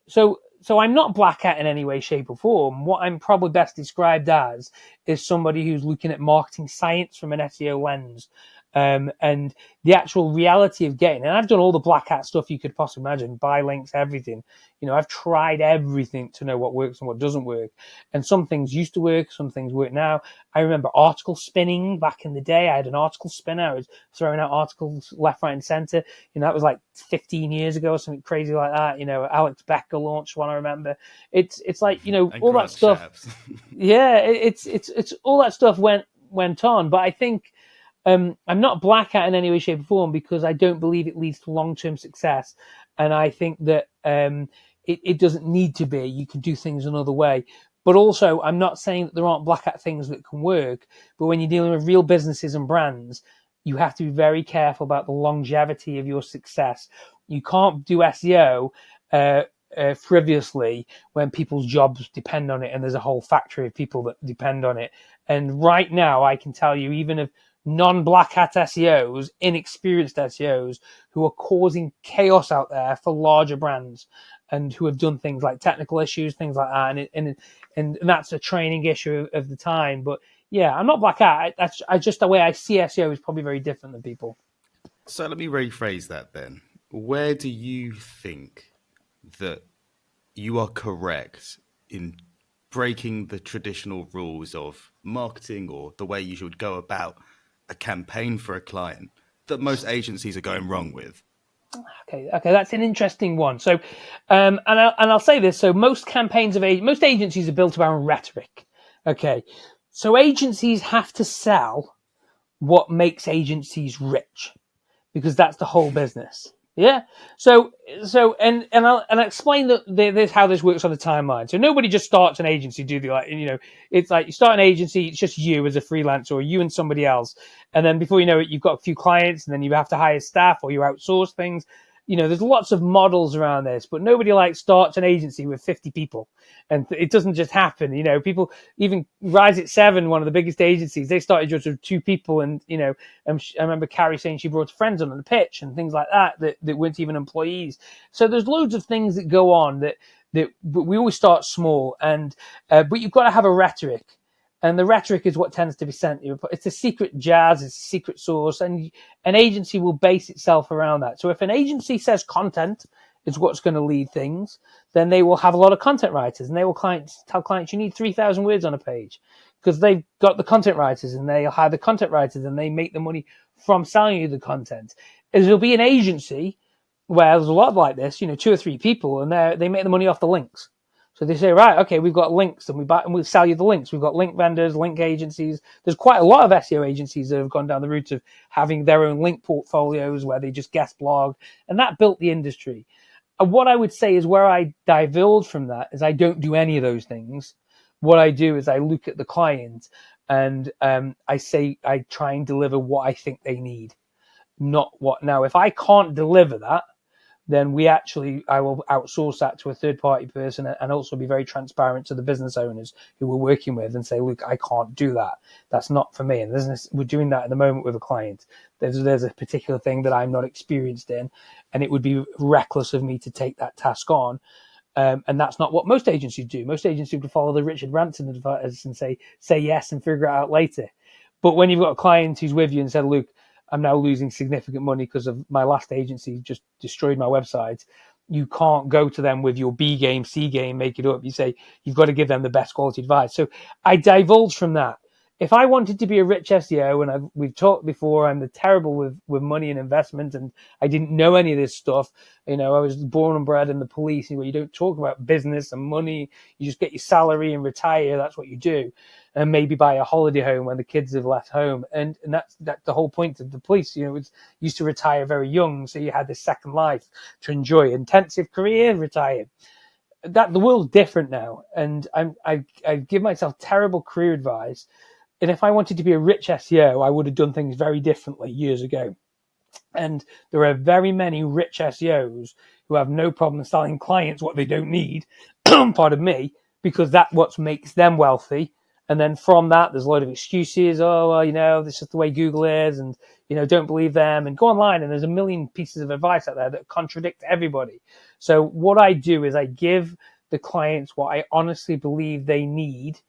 So I'm not black hat in any way, shape, or form. What I'm probably best described as is somebody who's looking at marketing science from an SEO lens. And the actual reality of getting, and I've done all the black hat stuff you could possibly imagine, buy links, everything. I've tried everything to know what works and what doesn't work. And some things used to work, some things work now. I remember article spinning back in the day. I had an article spinner. I was throwing out articles left, right, and center. That was like 15 years ago or something crazy like that. Alex Becker launched one, I remember. It's like, And all that stuff. Yeah, it's all that stuff went on. But I think, I'm not black hat in any way, shape, or form because I don't believe it leads to long-term success. And I think that it doesn't need to be. You can do things another way. But also, I'm not saying that there aren't black hat things that can work. But when you're dealing with real businesses and brands, you have to be very careful about the longevity of your success. You can't do SEO frivolously when people's jobs depend on it and there's a whole factory of people that depend on it. And right now, I can tell you, even if non-black hat SEOs, inexperienced SEOs who are causing chaos out there for larger brands and who have done things like technical issues, things like that. And that's a training issue of the time. But yeah, I'm not black hat. That's just the way I see SEO is probably very different than people. So let me rephrase that then. Where do you think that you are correct in breaking the traditional rules of marketing or the way you should go about a campaign for a client that most agencies are going wrong with? Okay, that's an interesting one. So, and I'll say this: so most most agencies are built around rhetoric. Okay, so agencies have to sell what makes agencies rich because that's the whole business. Yeah. And I'll explain this how this works on the timeline. So nobody just starts an agency, do they? It's like you start an agency, it's just you as a freelancer or you and somebody else. And then before you know it, you've got a few clients and then you have to hire staff or you outsource things. There's lots of models around this, but nobody starts an agency with 50 people and it doesn't just happen. People, even Rise at 7, one of the biggest agencies, they started just with 2 people. And, I remember Carrie saying she brought friends on the pitch and things like that weren't even employees. So there's loads of things that go on that we always start small but you've got to have a rhetoric. And the rhetoric is what tends to be sent. It's a secret jazz, it's a secret sauce, and an agency will base itself around that. So if an agency says content is what's going to lead things, then they will have a lot of content writers, and they will tell clients you need 3,000 words on a page because they've got the content writers, and they hire the content writers, and they make the money from selling you the content. There'll be an agency where there's a lot like this, 2 or 3 people, and they make the money off the links. So they say, right, okay, we've got links, and we sell you the links. We've got link vendors, link agencies. There's quite a lot of SEO agencies that have gone down the route of having their own link portfolios where they just guest blog, and that built the industry. And what I would say is where I divulge from that is I don't do any of those things. What I do is I look at the client and I try and deliver what I think they need, not what. Now, if I can't deliver that, then I will outsource that to a third party person and also be very transparent to the business owners who we're working with and say, look, I can't do that. That's not for me. And we're doing that at the moment with a client. There's a particular thing that I'm not experienced in, and it would be reckless of me to take that task on. And that's not what most agencies do. Most agencies would follow the Richard Branson advice and say yes and figure it out later. But when you've got a client who's with you and said, look, I'm now losing significant money because of my last agency just destroyed my website, you can't go to them with your B game, C game, make it up. You say you've got to give them the best quality advice. So I divulge from that. If I wanted to be a rich SEO, and we've talked before, I'm terrible with money and investment, and I didn't know any of this stuff. I was born and bred in the police, where you don't talk about business and money. You just get your salary and retire. That's what you do. And maybe buy a holiday home when the kids have left home. And that's the whole point of the police. It's used to retire very young, so you had this second life to enjoy. Intensive career, retire. The world's different now, and I give myself terrible career advice. And if I wanted to be a rich SEO, I would have done things very differently years ago. And there are very many rich SEOs who have no problem selling clients what they don't need, pardon me, because that's what makes them wealthy. And then from that, there's a lot of excuses. Oh, well, this is the way Google is, and, don't believe them. And go online, and there's a million pieces of advice out there that contradict everybody. So what I do is I give the clients what I honestly believe they need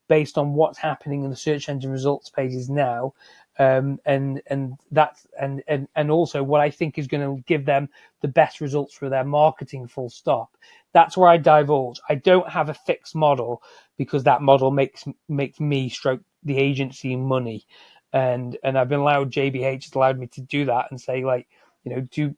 based on what's happening in the search engine results pages now. And also what I think is going to give them the best results for their marketing, full stop. That's where I divulge. I don't have a fixed model because that model makes me stroke the agency money. And I've been allowed, JBH has allowed me to do that and say,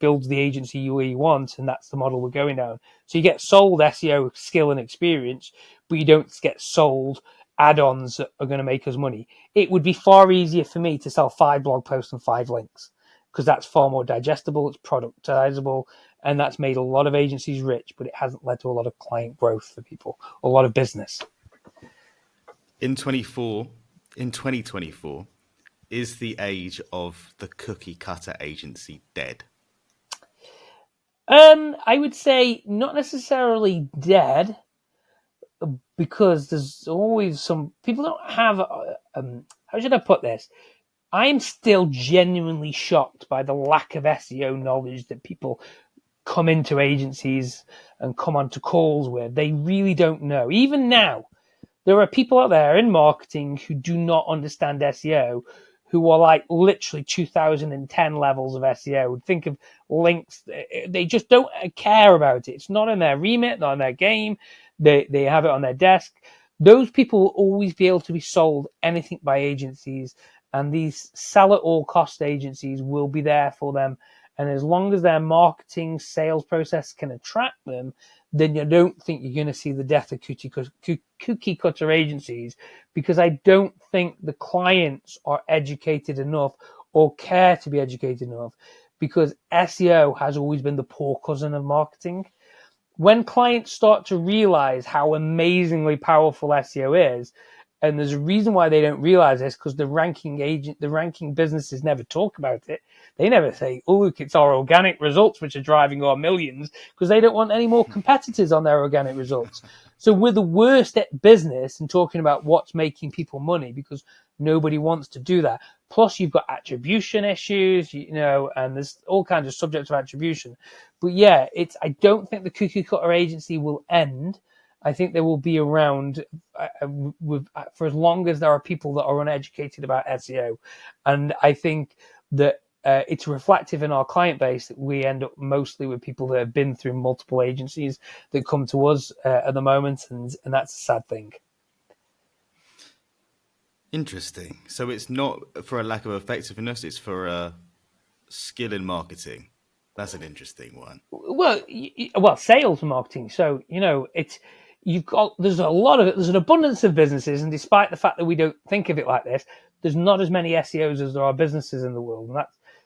build the agency you want, and that's the model we're going down. So you get sold SEO skill and experience, but you don't get sold add-ons that are going to make us money. It would be far easier for me to sell 5 blog posts and 5 links because that's far more digestible, it's productizable, and that's made a lot of agencies rich, but it hasn't led to a lot of client growth for people, a lot of business. In 2024, is the age of the cookie cutter agency dead? I would say not necessarily dead, because there's always some people don't have how should I put this? I'm still genuinely shocked by the lack of SEO knowledge that people come into agencies and come onto calls with. They really don't know. Even now, there are people out there in marketing who do not understand SEO, who are like literally 2010 levels of SEO. Think of links. They just don't care about it. It's not in their remit, not in their game. They have it on their desk. Those people will always be able to be sold anything by agencies, and these sell at all cost agencies will be there for them. And as long as their marketing sales process can attract them, then you don't think you're going to see the death of cookie cutter agencies, because I don't think the clients are educated enough or care to be educated enough, because SEO has always been the poor cousin of marketing. When clients start to realize how amazingly powerful SEO is, and there's a reason why they don't realize this, because the ranking businesses never talk about it. They never say, oh, look, it's our organic results which are driving our millions, because they don't want any more competitors on their organic results. So we're the worst at business and talking about what's making people money, because nobody wants to do that. Plus, you've got attribution issues, and there's all kinds of subjects of attribution. But yeah, I don't think the cookie cutter agency will end. I think they will be around for as long as there are people that are uneducated about SEO. And I think that it's reflective in our client base that we end up mostly with people that have been through multiple agencies that come to us at the moment, and that's a sad thing. Interesting. So it's not for a lack of effectiveness; it's for a skill in marketing. That's an interesting one. Well, sales and marketing. So it's you've got there's a lot of it. There's an abundance of businesses, and despite the fact that we don't think of it like this, there's not as many SEOs as there are businesses in the world, and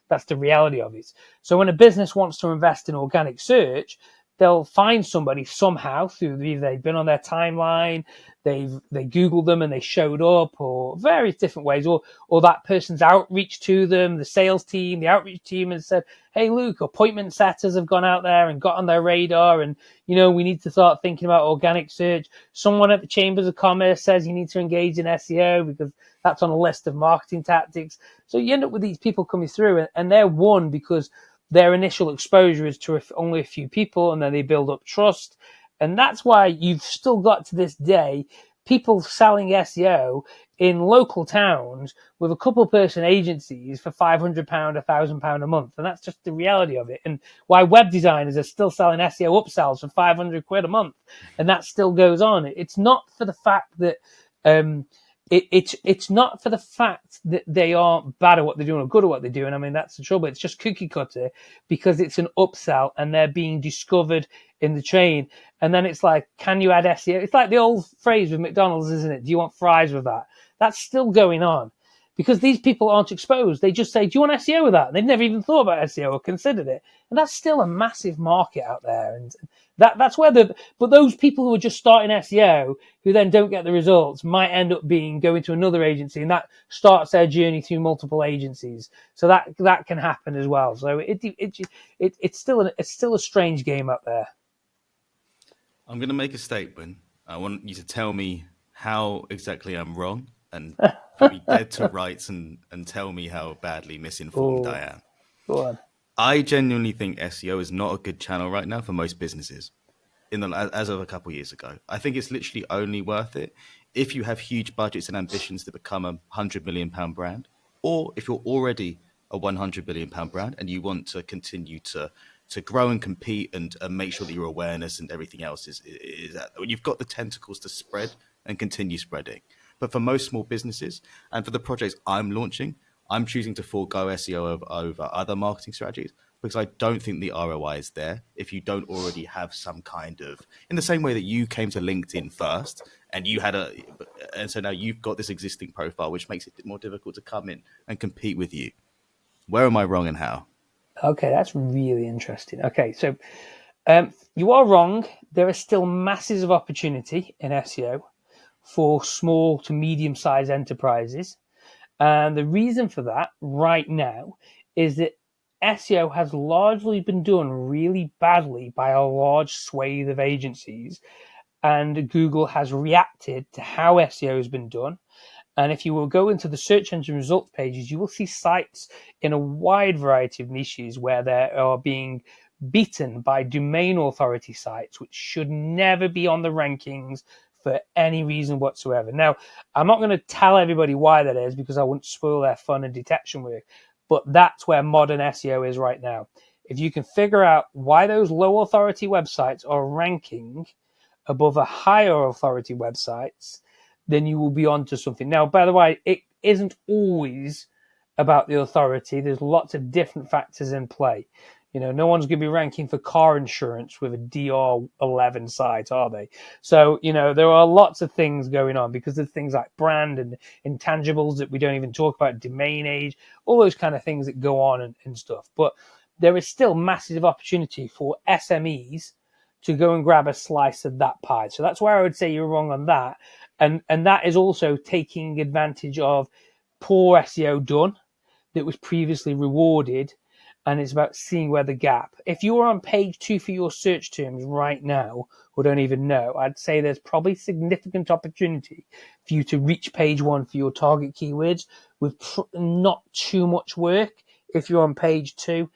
that's the reality of it. So when a business wants to invest in organic search, they'll find somebody somehow through either they've been on their timeline, they Googled them and they showed up, or various different ways, or that person's outreach to them, the sales team, the outreach team, and said, "Hey, Luke, appointment setters have gone out there and got on their radar, and we need to start thinking about organic search." Someone at the Chambers of Commerce says you need to engage in SEO because that's on a list of marketing tactics. So you end up with these people coming through, and they're won because their initial exposure is to only a few people, and then they build up trust. And that's why you've still got to this day people selling SEO in local towns with a couple person agencies for £500, £1,000 a month. And that's just the reality of it. And why web designers are still selling SEO upsells for £500 a month. And that still goes on. It's not for the fact that, it's not for the fact that they are bad at what they're doing or good at what they're doing. I mean, that's the trouble. It's just cookie cutter because it's an upsell and they're being discovered in the chain. And then it's like, can you add SEO? It's like the old phrase with McDonald's, isn't it? Do you want fries with that? That's still going on because these people aren't exposed. They just say, do you want SEO with that? And they've never even thought about SEO or considered it. And that's still a massive market out there. And that's where but those people who are just starting SEO who then don't get the results might end up going to another agency, and that starts their journey through multiple agencies. So that can happen as well. So it's still a strange game out there. I'm going to make a statement. I want you to tell me how exactly I'm wrong and put me dead to rights and tell me how badly misinformed I am. Go on. I genuinely think SEO is not a good channel right now for most businesses. As of a couple of years ago, I think it's literally only worth it if you have huge budgets and ambitions to become £100 million brand, or if you're already a £100 billion brand and you want to continue to grow and compete and make sure that your awareness and everything else is when you've got the tentacles to spread and continue spreading. But for most small businesses and for the projects I'm launching, I'm choosing to forego SEO over other marketing strategies because I don't think the ROI is there if you don't already have some kind of, in the same way that you came to LinkedIn first and so now you've got this existing profile, which makes it more difficult to come in and compete with you. Where am I wrong and how? Okay, that's really interesting. Okay, so you are wrong. There are still masses of opportunity in SEO for small to medium-sized enterprises. And the reason for that right now is that SEO has largely been done really badly by a large swathe of agencies, and Google has reacted to how SEO has been done. And if you will go into the search engine results pages, you will see sites in a wide variety of niches where they are being beaten by domain authority sites, which should never be on the rankings for any reason whatsoever. Now, I'm not going to tell everybody why that is because I wouldn't spoil their fun and detection work, but that's where modern SEO is right now. If you can figure out why those low authority websites are ranking above a higher authority websites, then you will be onto something. Now, by the way, it isn't always about the authority. There's lots of different factors in play. No one's going to be ranking for car insurance with a DR11 site, are they? So, there are lots of things going on because there's things like brand and intangibles that we don't even talk about, domain age, all those kind of things that go on and stuff. But there is still massive opportunity for SMEs to go and grab a slice of that pie. So that's where I would say you're wrong on that. And that is also taking advantage of poor SEO done that was previously rewarded. And it's about seeing where the gap. If you are on page 2 for your search terms right now, or don't even know, I'd say there's probably significant opportunity for you to reach page 1 for your target keywords with not too much work if you're on page 2.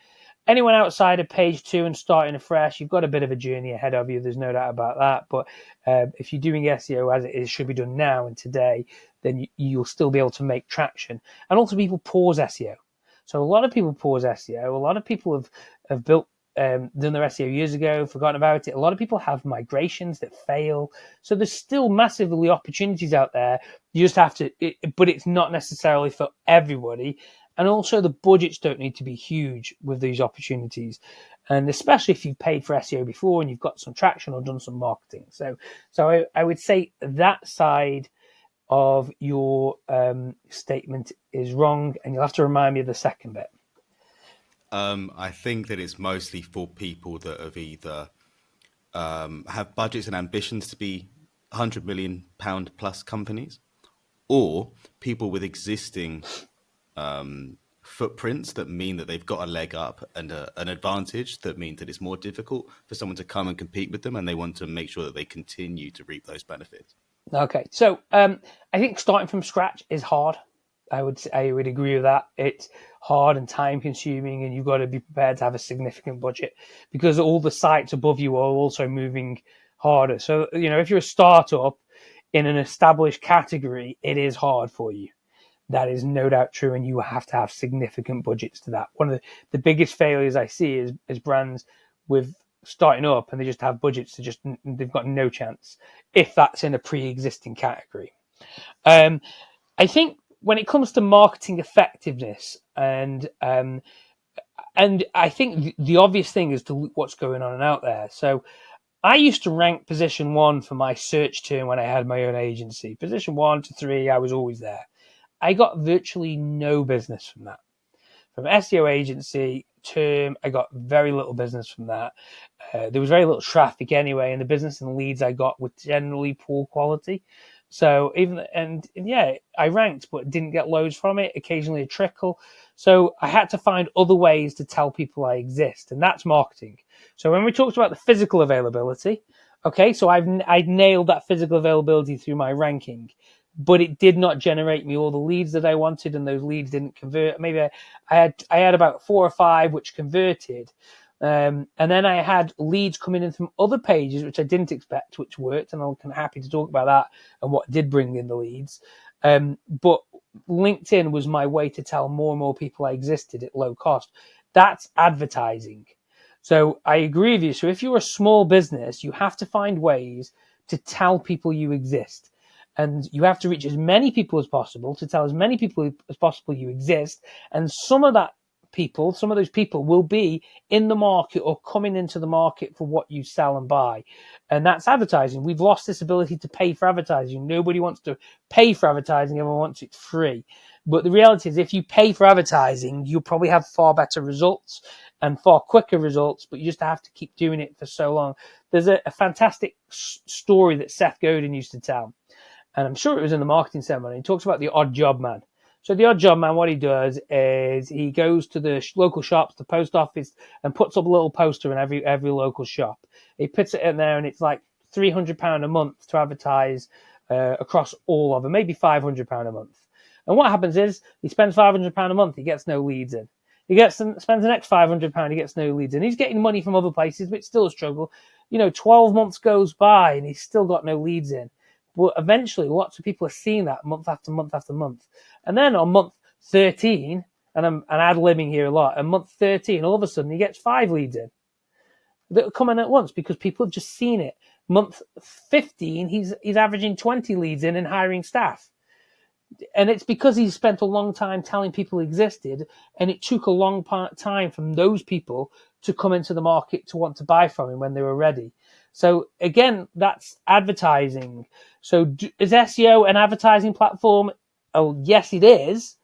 anyone outside of page 2 and starting afresh, you've got a bit of a journey ahead of you. There's no doubt about that. But if you're doing SEO as it is, should be done now and today, then you'll still be able to make traction. And also, people pause SEO. So a lot of people pause SEO. A lot of people have built done their SEO years ago, forgotten about it. A lot of people have migrations that fail. So there's still massively opportunities out there. You just have to, but it's not necessarily for everybody. And also the budgets don't need to be huge with these opportunities. And especially if you've paid for SEO before and you've got some traction or done some marketing. So I would say that side of your statement is wrong. And you'll have to remind me of the second bit. I think that it's mostly for people that have either have budgets and ambitions to be £100 million plus companies, or people with existing footprints that mean that they've got a leg up and an advantage that means that it's more difficult for someone to come and compete with them, and they want to make sure that they continue to reap those benefits. Okay, so I think starting from scratch is hard. I would agree with that. It's hard and time consuming, and you've got to be prepared to have a significant budget because all the sites above you are also moving harder. So, if you're a startup in an established category, it is hard for you. That is no doubt true, and you have to have significant budgets to that. One of the biggest failures I see is brands with starting up and they just have budgets they've got no chance if that's in a pre-existing category. I think when it comes to marketing effectiveness and I think the obvious thing is to look what's going on out there. So I used to rank position 1 for my search term when I had my own agency. Position 1 to 3, I was always there. I got virtually no business from that. From SEO agency term, I got very little business from that. There was very little traffic anyway, and the business and leads I got were generally poor quality. So I ranked, but didn't get loads from it, occasionally a trickle. So I had to find other ways to tell people I exist, and that's marketing. So when we talked about the physical availability, okay, so I'd nailed that physical availability through my ranking, but it did not generate me all the leads that I wanted, and those leads didn't convert. Maybe I had about 4 or 5 which converted. And then I had leads coming in from other pages, which I didn't expect, which worked. And I'm kind of happy to talk about that and what did bring in the leads. But LinkedIn was my way to tell more and more people I existed at low cost. That's advertising. So I agree with you. So if you're a small business, you have to find ways to tell people you exist. And you have to reach as many people as possible to tell as many people as possible you exist. And some of those people will be in the market or coming into the market for what you sell and buy. And that's advertising. We've lost this ability to pay for advertising. Nobody wants to pay for advertising. Everyone wants it free. But the reality is if you pay for advertising, you'll probably have far better results and far quicker results, but you just have to keep doing it for so long. There's a fantastic story that Seth Godin used to tell. And I'm sure it was in the marketing seminar. He talks about the odd job man. So the odd job man, what he does is he goes to the local shops, the post office, and puts up a little poster in every local shop. He puts it in there, and it's like £300 a month to advertise across all of them, maybe £500 a month. And what happens is he spends £500 a month, he gets no leads in. Spends the next £500, he gets no leads in. He's getting money from other places, but it's still a struggle. 12 months goes by, and he's still got no leads in. But eventually, lots of people are seeing that month after month after month. And then on month 13, and I'm ad-libbing here a lot, on month 13, all of a sudden he gets 5 leads in that are coming at once because people have just seen it. Month 15, he's averaging 20 leads in and hiring staff. And it's because he spent a long time telling people existed, and it took a long time from those people to come into the market to want to buy from him when they were ready. So again, that's advertising. So is SEO an advertising platform? Oh, yes, it is.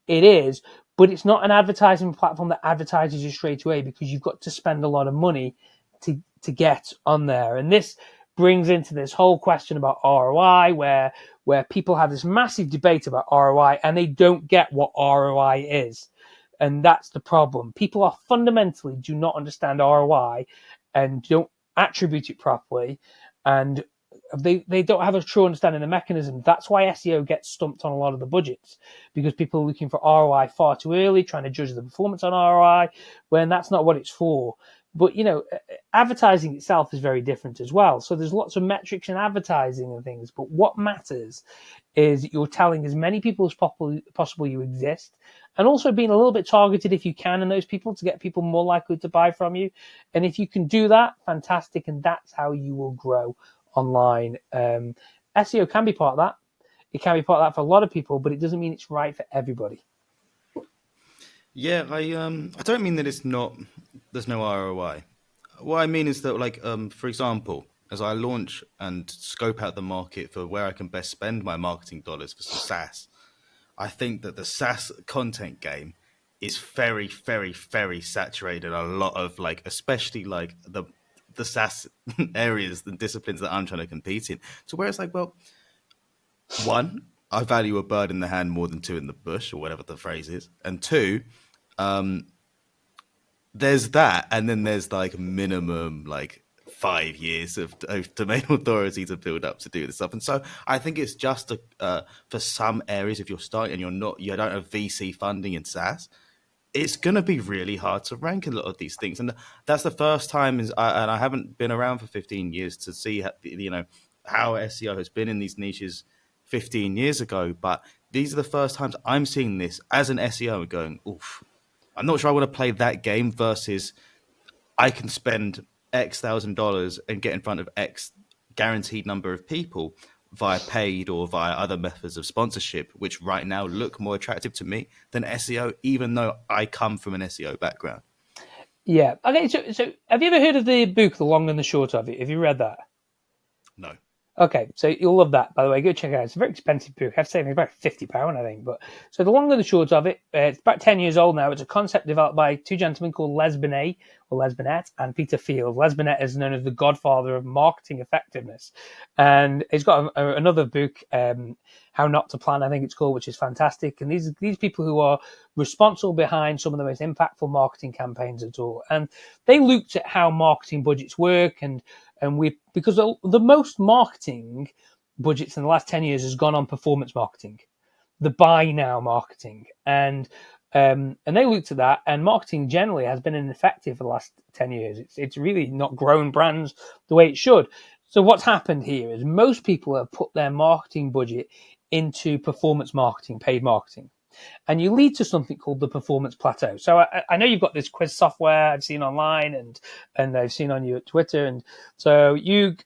It is, but it's not an advertising platform that advertises you straight away because you've got to spend a lot of money to get on there. And this brings into this whole question about ROI, where people have this massive debate about ROI and they don't get what ROI is. And that's the problem. People are fundamentally do not understand ROI and don't attribute it properly. And they don't have a true understanding of the mechanism. That's why SEO gets stumped on a lot of the budgets, because people are looking for ROI far too early, trying to judge the performance on ROI when that's not what it's for. But advertising itself is very different as well. So there's lots of metrics in advertising and things. But what matters is you're telling as many people as possible you exist, and also being a little bit targeted if you can in those people to get people more likely to buy from you. And if you can do that, fantastic. And that's how you will grow online. SEO can be part of that. It can be part of that for a lot of people, but it doesn't mean it's right for everybody. Yeah, I don't mean that there's no ROI. What I mean is that, like, for example, as I launch and scope out the market for where I can best spend my marketing dollars for some SaaS, I think that the SaaS content game is very, very, very saturated. A lot of, like, especially like the SaaS areas and disciplines that I'm trying to compete in. So where it's like, well, one, I value a bird in the hand more than two in the bush, or whatever the phrase is, and two, there's that, and then there's like minimum like 5 years of domain authority to build up to do this stuff. And so I think it's just for some areas, if you're starting and you don't have VC funding in SaaS, it's going to be really hard to rank a lot of these things. And that's the first time, and I haven't been around for 15 years to see how SEO has been in these niches 15 years ago. But these are the first times I'm seeing this as an SEO and going, oof, I'm not sure I want to play that game versus I can spend X $1,000 and get in front of X guaranteed number of people via paid or via other methods of sponsorship, which right now look more attractive to me than SEO, even though I come from an SEO background. Yeah. Okay. So have you ever heard of the book, The Long and the Short of It? Have you read that? No. Okay, so you'll love that, by the way. Go check it out. It's a very expensive book. I have to say, it's about £50, I think. But so the long and the short of it, it's about 10 years old now. It's a concept developed by two gentlemen called Les Binet, or Les Binet, and Peter Field. Les Binet is known as the godfather of marketing effectiveness. And he's got another book, How Not to Plan, I think it's called, which is fantastic. And these people who are responsible behind some of the most impactful marketing campaigns at all. And they looked at how marketing budgets work, and because the most marketing budgets in the last 10 years has gone on performance marketing, the buy now marketing. And they looked at that, and marketing generally has been ineffective for the last 10 years. It's really not grown brands the way it should. So what's happened here is most people have put their marketing budget into performance marketing, paid marketing. And you lead to something called the performance plateau. So I know you've got this quiz software I've seen online and I've seen on you at Twitter. And so you'd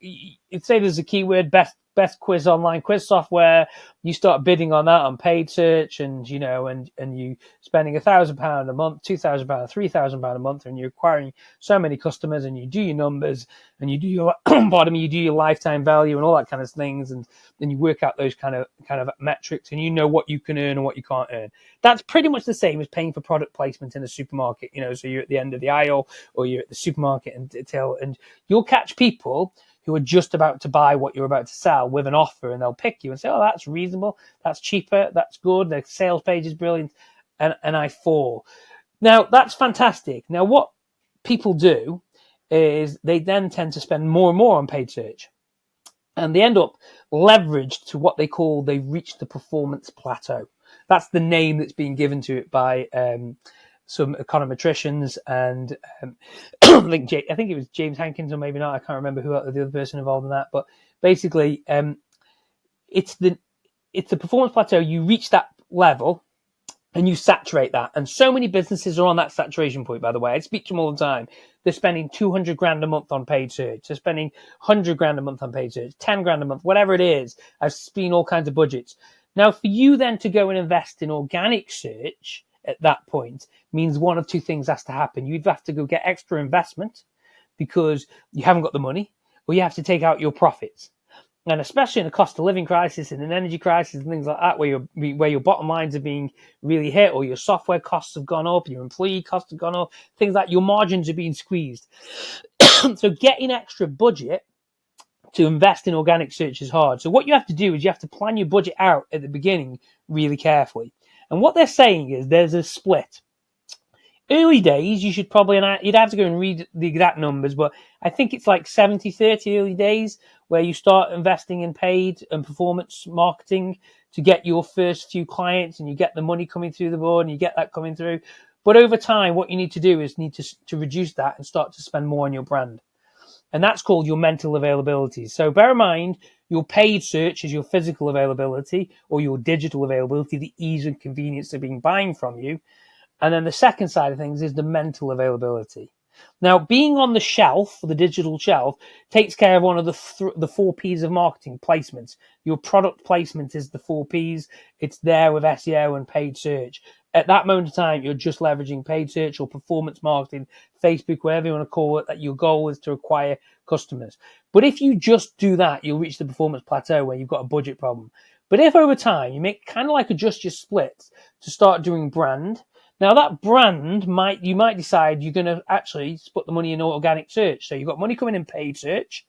say there's a keyword, best quiz online quiz software. You start bidding on that on paid search, and you spending £1,000 a month, £2,000, £3,000 a month, and you're acquiring so many customers, and you do your numbers, and you do your you do your lifetime value and all that kind of things, and then you work out those kind of metrics, and you know what you can earn and what you can't earn. That's pretty much the same as paying for product placement in a supermarket. So you're at the end of the aisle, or you're at the supermarket and you'll catch people who are just about to buy what you're about to sell with an offer, and they'll pick you and say, oh, that's reasonable, that's cheaper, that's good, the sales page is brilliant, and I fall. Now, that's fantastic. Now, what people do is they then tend to spend more and more on paid search, and they end up leveraged to what they reach the performance plateau. That's the name that's been given to it by some econometricians, and I think it was James Hankins, or maybe not. I can't remember who the other person involved in that. But basically, it's the performance plateau. You reach that level, and you saturate that. And so many businesses are on that saturation point. By the way, I speak to them all the time. They're spending 200 grand a month on paid search. They're spending 100 grand a month on paid search, 10 grand a month, whatever it is. I've seen all kinds of budgets. Now, for you then to go and invest in organic search at that point means one of two things has to happen. You'd have to go get extra investment because you haven't got the money, or you have to take out your profits. And especially in a cost of living crisis and an energy crisis and things like that, where your bottom lines are being really hit, or your software costs have gone up, your employee costs have gone up, things like your margins are being squeezed. So getting extra budget to invest in organic search is hard. So what you have to do is you have to plan your budget out at the beginning really carefully. And what they're saying is there's a split. Early days, you should probably, and you'd have to go and read the exact numbers, but I think it's like 70-30 early days, where you start investing in paid and performance marketing to get your first few clients, and you get the money coming through the board, and you get that coming through. But over time, what you need to do is to reduce that and start to spend more on your brand. And that's called your mental availability. So bear in mind, your paid search is your physical availability or your digital availability, the ease and convenience of being buying from you. And then the second side of things is the mental availability. Now, being on the shelf, the digital shelf, takes care of one of the 4 Ps of marketing: placements. Your product placement is the 4 Ps. It's there with SEO and paid search. At that moment in time, you're just leveraging paid search or performance marketing, Facebook, whatever you want to call it, that your goal is to acquire customers. But if you just do that, you'll reach the performance plateau where you've got a budget problem. But if over time you make kind of like adjust your splits to start doing brand, now that brand you might decide you're going to actually put the money in organic search. So you've got money coming in paid search,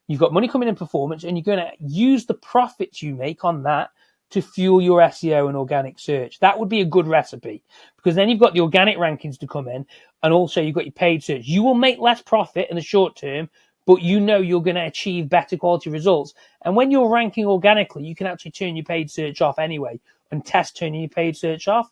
you've got money coming in performance, and you're going to use the profits you make on that to fuel your SEO and organic search. That would be a good recipe, because then you've got the organic rankings to come in, and also you've got your paid search. You will make less profit in the short term, but you know you're going to achieve better quality results. And when you're ranking organically, you can actually turn your paid search off anyway and test turning your paid search off.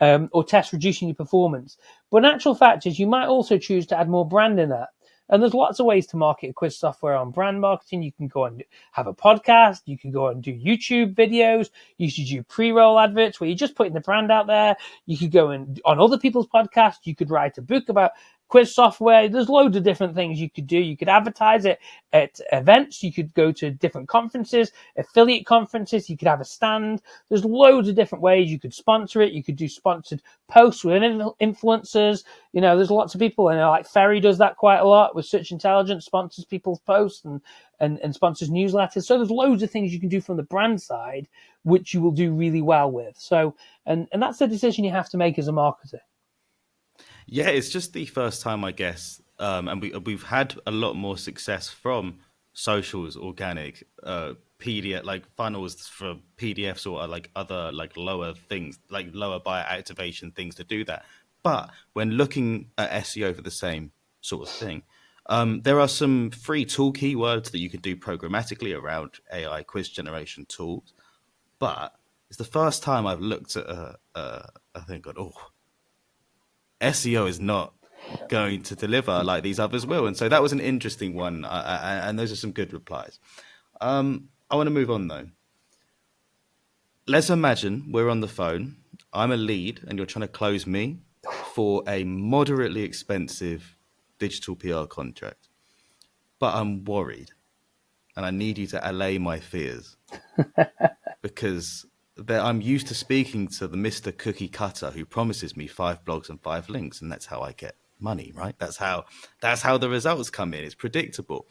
Or test reducing your performance. But natural fact is you might also choose to add more brand in that. And there's lots of ways to market quiz software on brand marketing. You can go and have a podcast. You can go and do YouTube videos. You should do pre-roll adverts where you're just putting the brand out there. You could go and on other people's podcasts. You could write a book about quiz software. There's loads of different things you could do. You could advertise it at events. You could go to different conferences, affiliate conferences. You could have a stand. There's loads of different ways. You could sponsor it. You could do sponsored posts with influencers. You know, there's lots of people, and like Ferry does that quite a lot with Search Intelligence, sponsors people's posts and sponsors newsletters. So there's loads of things you can do from the brand side, which you will do really well with. So, and that's the decision you have to make as a marketer. Yeah, it's just the first time, I guess, and we've had a lot more success from socials, organic, PDF, like funnels for PDFs or like other like lower things, like lower buyer activation things to do that. But when looking at SEO for the same sort of thing, there are some free tool keywords that you can do programmatically around AI quiz generation tools. But it's the first time I've looked at I think, oh, SEO is not going to deliver like these others will. And so that was an interesting one. And those are some good replies. I want to move on, though. Let's imagine we're on the phone. I'm a lead and you're trying to close me for a moderately expensive digital PR contract. But I'm worried and I need you to allay my fears because I'm used to speaking to the Mr. Cookie Cutter who promises me 5 blogs and 5 links, and that's how I get money, right? That's how the results come in. It's predictable.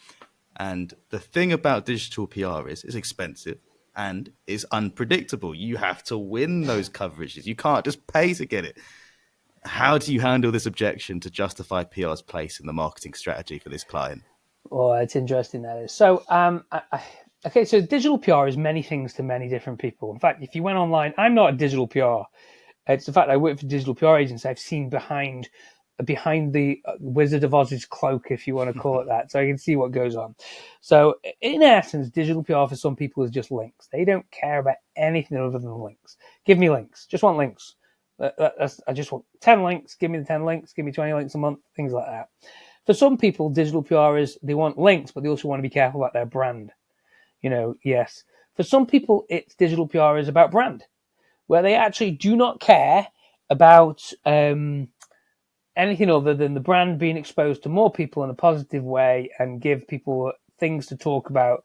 And the thing about digital PR is it's expensive and it's unpredictable. You have to win those coverages. You can't just pay to get it. How do you handle this objection to justify PR's place in the marketing strategy for this client? Oh, it's interesting, that is. So, okay, so digital PR is many things to many different people. In fact, if you went online, I'm not a digital PR. It's the fact I work for digital PR agents. I've seen behind the Wizard of Oz's cloak, if you want to call it that. So I can see what goes on. So in essence, digital PR for some people is just links. They don't care about anything other than links. Give me links. Just want links. I just want 10 links. Give me the 10 links. Give me 20 links a month. Things like that. For some people, digital PR is they want links, but they also want to be careful about their brand. You know, yes. For some people, it's digital PR is about brand, where they actually do not care about anything other than the brand being exposed to more people in a positive way and give people things to talk about.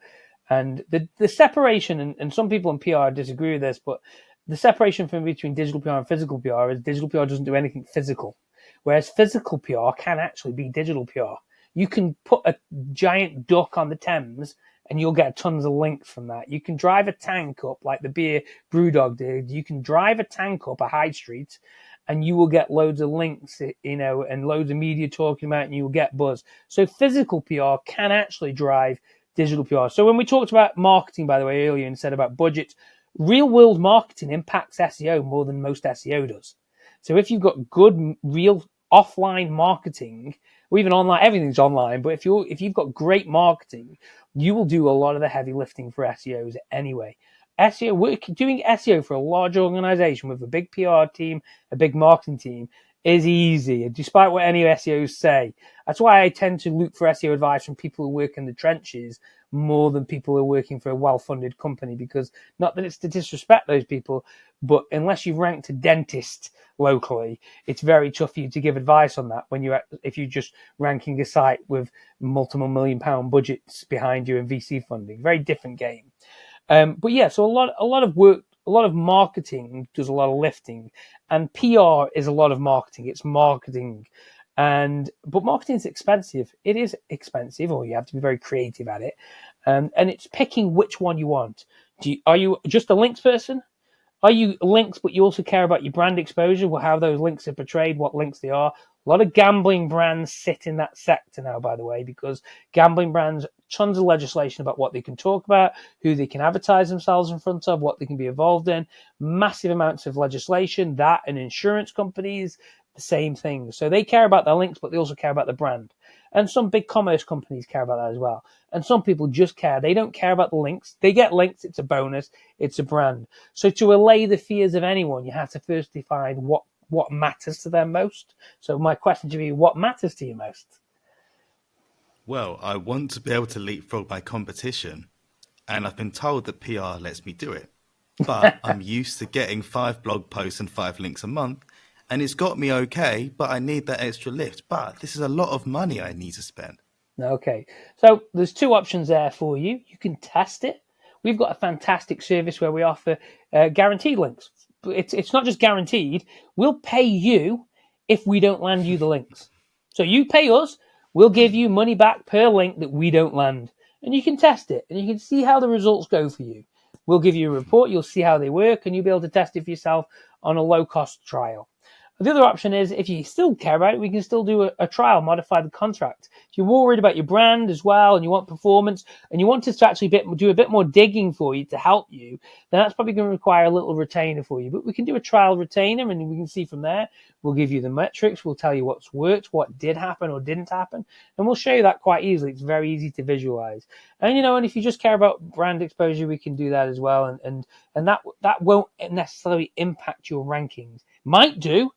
And the separation, and some people in PR disagree with this, but the separation between digital PR and physical PR is digital PR doesn't do anything physical, whereas physical PR can actually be digital PR. You can put a giant duck on the Thames and you'll get tons of links from that. You can drive a tank up like the beer Brewdog did. You can drive a tank up a high street and you will get loads of links, you know, and loads of media talking about it, and you will get buzz. So physical PR can actually drive digital PR. So when we talked about marketing, by the way, earlier and said about budget, real world marketing impacts SEO more than most SEO does. So if you've got good, real offline marketing, or even online. Everything's online, but if you've got great marketing, you will do a lot of the heavy lifting for SEOs anyway. Doing SEO for a large organization with a big PR team, a big marketing team, is easy, despite what any SEOs say. That's why I tend to look for SEO advice from people who work in the trenches more than people who are working for a well-funded company, because not that it's to disrespect those people, but unless you've ranked a dentist locally, it's very tough for you to give advice on that if you're just ranking a site with multiple £1 million budgets behind you and VC funding. Very different game. But yeah, so a lot of work, a lot of marketing does a lot of lifting, and PR is a lot of marketing. It's marketing, but marketing is expensive. It is expensive, or you have to be very creative at it, and it's picking which one you want. Are you just a links person? Are you links, but you also care about your brand exposure, how those links are portrayed, what links they are? A lot of gambling brands sit in that sector now, by the way, because gambling brands, tons of legislation about what they can talk about, who they can advertise themselves in front of, what they can be involved in, massive amounts of legislation, that and insurance companies, the same thing. So they care about their links, but they also care about the brand. And some big commerce companies care about that as well. And some people just care. They don't care about the links. They get links. It's a bonus. It's a brand. So to allay the fears of anyone, you have to first define what matters to them most. So my question to you, what matters to you most? Well, I want to be able to leapfrog my competition, and I've been told that PR lets me do it. But I'm used to getting 5 blog posts and 5 links a month, and it's got me okay, but I need that extra lift. But this is a lot of money I need to spend. Okay. So there's 2 options there for you. You can test it. We've got a fantastic service where we offer guaranteed links. It's not just guaranteed. We'll pay you if we don't land you the links. So you pay us, we'll give you money back per link that we don't land. And you can test it, and you can see how the results go for you. We'll give you a report, you'll see how they work, and you'll be able to test it for yourself on a low-cost trial. The other option is, if you still care about it, we can still do a trial, modify the contract. If you're worried about your brand as well, and you want performance, and you want us to actually do a bit more digging for you to help you, then that's probably going to require a little retainer for you. But we can do a trial retainer, and we can see from there. We'll give you the metrics. We'll tell you what's worked, what did happen or didn't happen, and we'll show you that quite easily. It's very easy to visualize. And if you just care about brand exposure, we can do that as well. And that won't necessarily impact your rankings. Might do,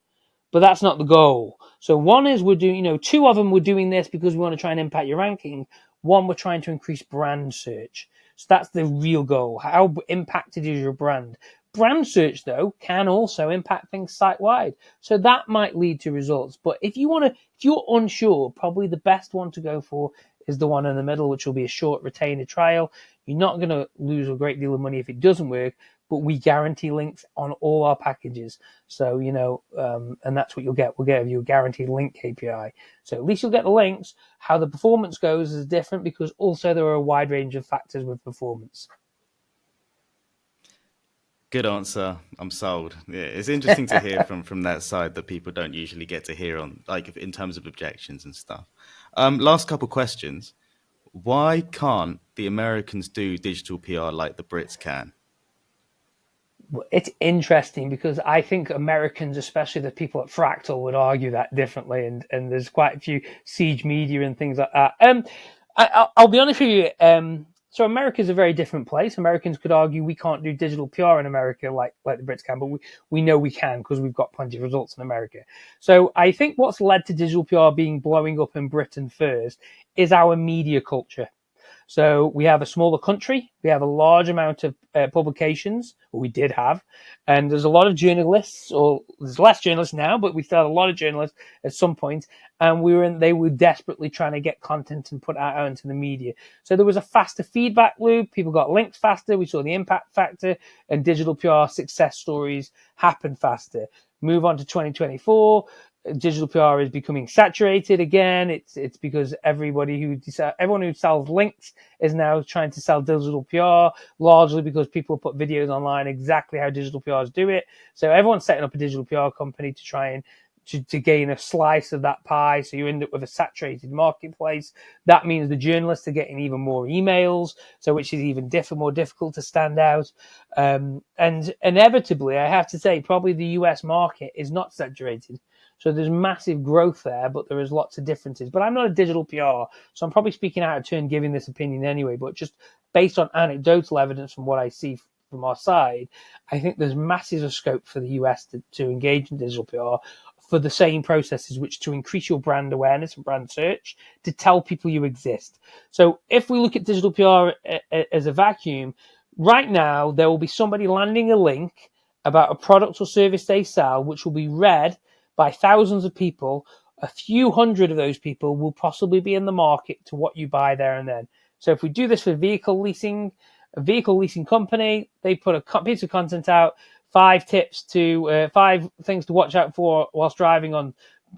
but that's not the goal. So one is we're doing, 2 of them we're doing this because we want to try and impact your ranking. One, we're trying to increase brand search. So that's the real goal. How impacted is your brand? Brand search, though, can also impact things site-wide. So that might lead to results. But if you're unsure, probably the best one to go for is the one in the middle, which will be a short retainer trial. You're not going to lose a great deal of money if it doesn't work, but we guarantee links on all our packages. So, and that's what you'll get. We'll give you a guaranteed link KPI. So at least you'll get the links. How the performance goes is different, because also there are a wide range of factors with performance. Good answer. I'm sold. Yeah, it's interesting to hear from that side that people don't usually get to hear on, like, in terms of objections and stuff. Last couple questions. Why can't the Americans do digital PR like the Brits can? It's interesting because I think Americans, especially the people at Fractal, would argue that differently, and there's quite a few siege media and things like that. I'll be honest with you. So America's a very different place. Americans could argue we can't do digital PR in America like the Brits can, but we know we can because we've got plenty of results in America. So I think what's led to digital PR blowing up in Britain first is our media culture. So we have a smaller country. We have a large amount of publications, or we did have, and there's a lot of journalists, or there's less journalists now, but we still had a lot of journalists at some point, and they were desperately trying to get content and put out into the media. So there was a faster feedback loop. People got links faster. We saw the impact factor, and digital PR success stories happen faster. Move on to 2024. Digital PR is becoming saturated again. It's because everyone who sells links is now trying to sell digital PR, largely because people put videos online exactly how digital PRs do it. So everyone's setting up a digital PR company to try and to gain a slice of that pie. So you end up with a saturated marketplace. That means the journalists are getting even more emails, so which is even more difficult to stand out. And inevitably, I have to say, probably the US market is not saturated. So there's massive growth there, but there is lots of differences. But I'm not a digital PR, so I'm probably speaking out of turn giving this opinion anyway, but just based on anecdotal evidence from what I see from our side, I think there's massive scope for the US to engage in digital PR for the same processes, which to increase your brand awareness and brand search, to tell people you exist. So if we look at digital PR as a vacuum, right now there will be somebody landing a link about a product or service they sell, which will be read by thousands of people. A few hundred of those people will possibly be in the market to what you buy there and then. So if we do this for vehicle leasing, a vehicle leasing company, they put a piece of content out, 5 things to watch out for whilst driving on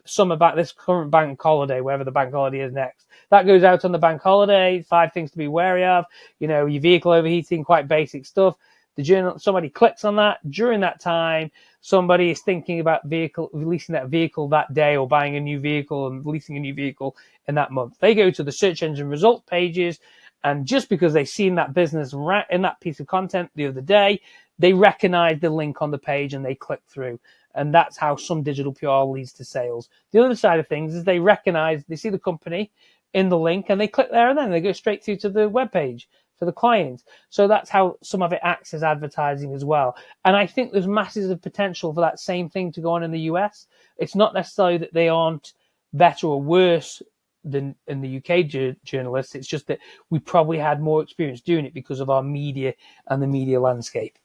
this current bank holiday, wherever the bank holiday is next. That goes out on the bank holiday, 5 things to be wary of, your vehicle overheating, quite basic stuff. Somebody clicks on that. During that time, somebody is thinking about leasing that vehicle that day, or buying a new vehicle and leasing a new vehicle in that month. They go to the search engine results pages, and just because they've seen that business in that piece of content the other day, they recognize the link on the page and they click through. And that's how some digital PR leads to sales. The other side of things is they see the company in the link and they click there, and then they go straight through to the web page for the client. So that's how some of it acts as advertising as well. And I think there's massive potential for that same thing to go on in the US. It's not necessarily that they aren't better or worse than in the UK journalists. It's just that we probably had more experience doing it because of our media and the media landscape.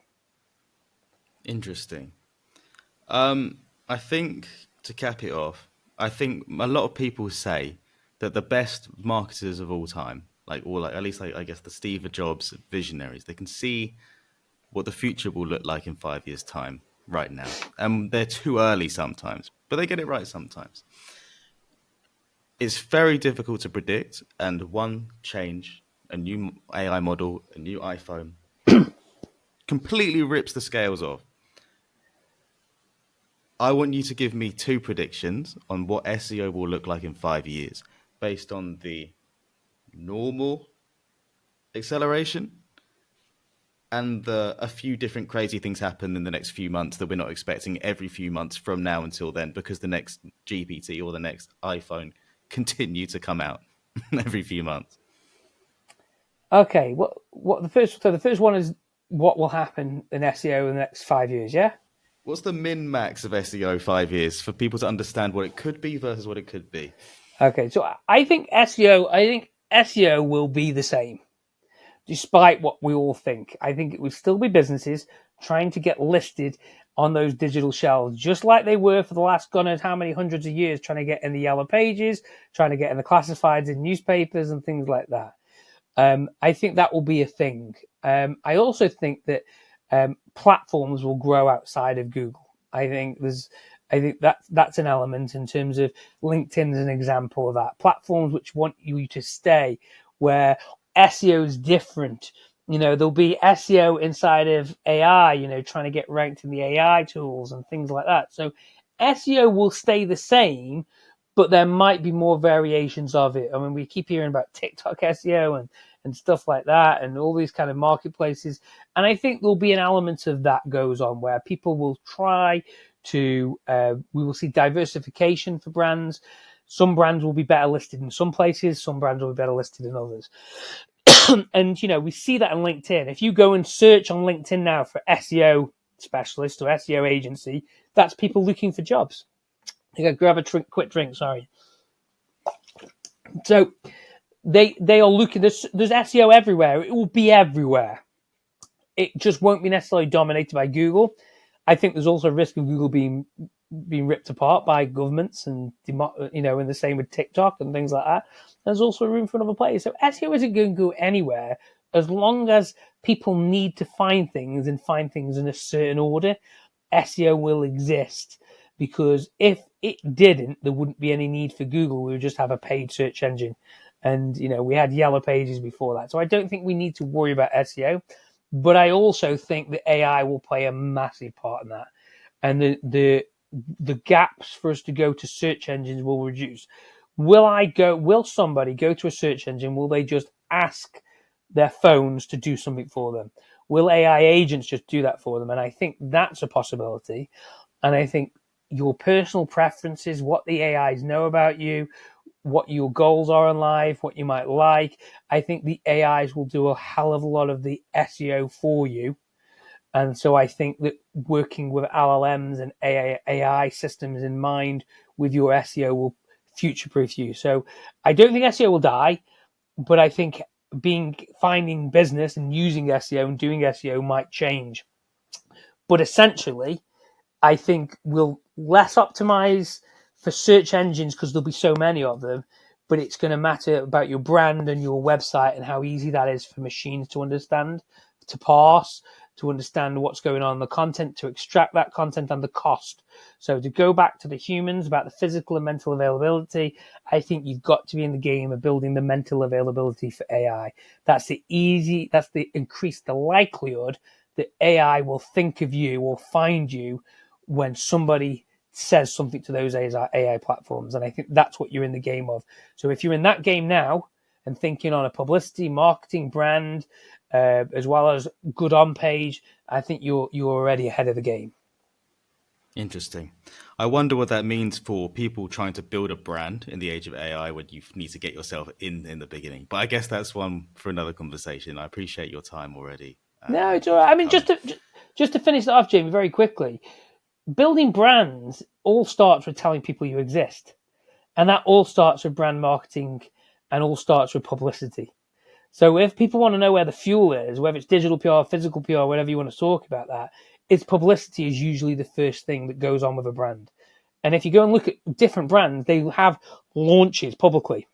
Interesting. I think, to cap it off, I think a lot of people say that the best marketers of all time, at least I guess the Steve Jobs visionaries, they can see what the future will look like in 5 years' time right now. And they're too early sometimes, but they get it right sometimes. It's very difficult to predict, and one change, a new AI model, a new iPhone, completely rips the scales off. I want you to give me 2 predictions on what SEO will look like in 5 years, based on the normal acceleration and a few different crazy things happen in the next few months that we're not expecting every few months from now until then, because the next GPT or the next iPhone continue to come out every few months. Okay, the first one is what will happen in SEO in the next 5 years, yeah? What's the min-max of SEO 5 years for people to understand what it could be versus what it could be? Okay, so I think SEO will be the same, despite what we all think. I think it will still be businesses trying to get listed on those digital shelves, just like they were for the last God knows how many hundreds of years, trying to get in the yellow pages, trying to get in the classifieds in newspapers and things like that. I think that will be a thing. I also think that platforms will grow outside of Google. I think that's an element in terms of LinkedIn is an example of that. Platforms which want you to stay, where SEO is different. There'll be SEO inside of AI, trying to get ranked in the AI tools and things like that. So SEO will stay the same, but there might be more variations of it. I mean, we keep hearing about TikTok SEO and stuff like that, and all these kind of marketplaces. And I think there'll be an element of that goes on where people will try to, we will see diversification for brands. Some brands will be better listed in some places, some brands will be better listed in others. And, we see that on LinkedIn. If you go and search on LinkedIn now for SEO specialist or SEO agency, that's people looking for jobs. I gotta grab a quick drink, sorry. So they are looking, there's SEO everywhere. It will be everywhere. It just won't be necessarily dominated by Google. I think there's also a risk of Google being ripped apart by governments, and and the same with TikTok and things like that. There's also room for another player. So SEO isn't going to go anywhere as long as people need to find things and find things in a certain order. SEO will exist, because if it didn't, there wouldn't be any need for Google. We would just have a paid search engine. And, we had yellow pages before that. So I don't think we need to worry about SEO. But I also think that AI will play a massive part in that. And the gaps for us to go to search engines will reduce. Will somebody go to a search engine? Will they just ask their phones to do something for them? Will AI agents just do that for them? And I think that's a possibility. And I think your personal preferences, what the AIs know about you, what your goals are in life, what you might like. I think the AIs will do a hell of a lot of the SEO for you. And so I think that working with LLMs and AI systems in mind with your SEO will future proof you. So I don't think SEO will die, but I think finding business and using SEO and doing SEO might change. But essentially, I think we'll less optimize for search engines because there'll be so many of them, but it's going to matter about your brand and your website and how easy that is for machines to understand, to parse, to understand what's going on in the content, to extract that content and the cost. So to go back to the humans about the physical and mental availability, I think you've got to be in the game of building the mental availability for AI. That's the increase the likelihood that AI will think of you or find you when somebody says something to those AI platforms. And I think that's what you're in the game of. So if you're in that game now and thinking on a publicity, marketing, brand, as well as good on page, I think you're already ahead of the game. Interesting. I wonder what that means for people trying to build a brand in the age of AI when you need to get yourself in the beginning. But I guess that's one for another conversation. I appreciate your time already, No, it's all Andy, right. for I mean, coming. just to finish that off, Jamie, very quickly, building brands all starts with telling people you exist. And that all starts with brand marketing and all starts with publicity. So if people want to know where the fuel is, whether it's digital PR, physical PR, whatever you want to talk about that, it's publicity is usually the first thing that goes on with a brand. And if you go and look at different brands, they have launches publicly.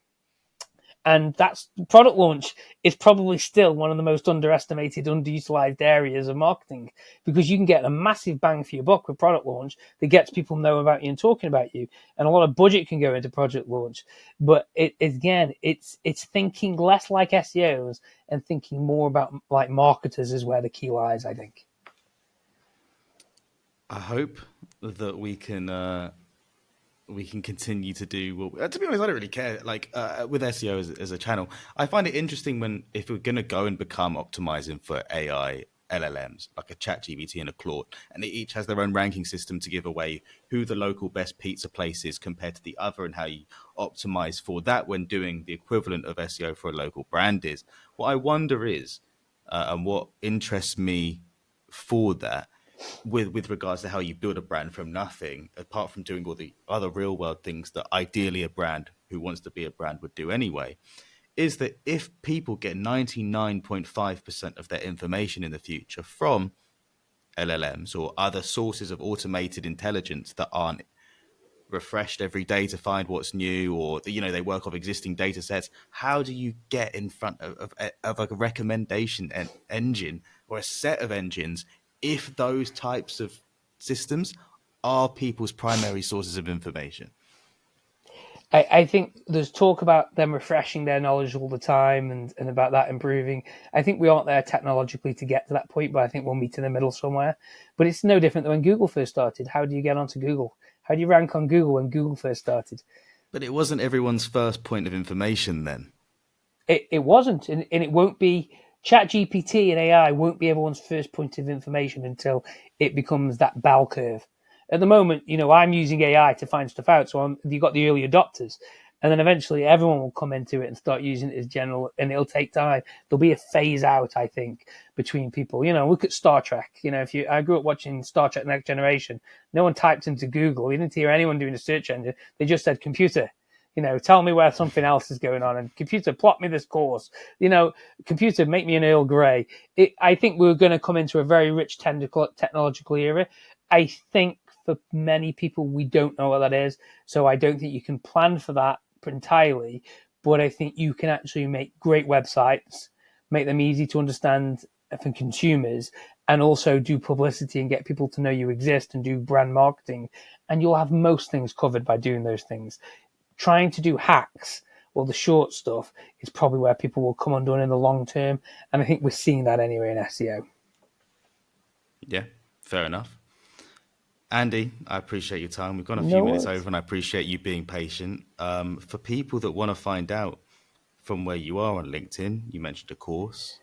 And that's product launch is probably still one of the most underestimated, underutilized areas of marketing because you can get a massive bang for your buck with product launch that gets people know about you and talking about you. And a lot of budget can go into project launch. But it's thinking less like SEOs and thinking more about like marketers is where the key lies, I think. I hope that we can continue to do what to be honest, I don't really care. Like with SEO as a channel, I find it interesting when if we're going to go and become optimizing for AI LLMs like a ChatGPT and a Claude, and they each has their own ranking system to give away who the local best pizza place is compared to the other and how you optimize for that when doing the equivalent of SEO for a local brand is. What I wonder is, and what interests me for that with regards to how you build a brand from nothing, apart from doing all the other real world things that ideally a brand who wants to be a brand would do anyway, is that if people get 99.5% of their information in the future from LLMs or other sources of automated intelligence that aren't refreshed every day to find what's new, or they work off existing data sets, how do you get in front of a recommendation engine or a set of engines if those types of systems are people's primary sources of information? I think there's talk about them refreshing their knowledge all the time and about that improving. I think we aren't there technologically to get to that point, but I think we'll meet in the middle somewhere. But it's no different than when Google first started. How do you get onto Google? How do you rank on Google when Google first started? But it wasn't everyone's first point of information then. It wasn't, and it won't be. ChatGPT and AI won't be everyone's first point of information until it becomes that bell curve. At the moment, I'm using AI to find stuff out, so you've got the early adopters, and then eventually everyone will come into it and start using it as general, and it'll take time. There'll be a phase out, I think, between people. Look at Star Trek. I grew up watching Star Trek Next Generation. No one typed into Google. You didn't hear anyone doing a search engine. They just said computer. Tell me where something else is going on, and computer, plot me this course. Computer, make me an Earl Grey. I think we're going to come into a very rich technological era. I think for many people, we don't know what that is. So I don't think you can plan for that entirely. But I think you can actually make great websites, make them easy to understand for consumers, and also do publicity and get people to know you exist and do brand marketing. And you'll have most things covered by doing those things. Trying to do hacks or the short stuff is probably where people will come undone in the long term. And I think we're seeing that anyway in SEO. Yeah, fair enough. Andy, I appreciate your time. We've gone a few No minutes worries. over, and I appreciate you being patient. For people that want to find out from where you are on LinkedIn, you mentioned a course.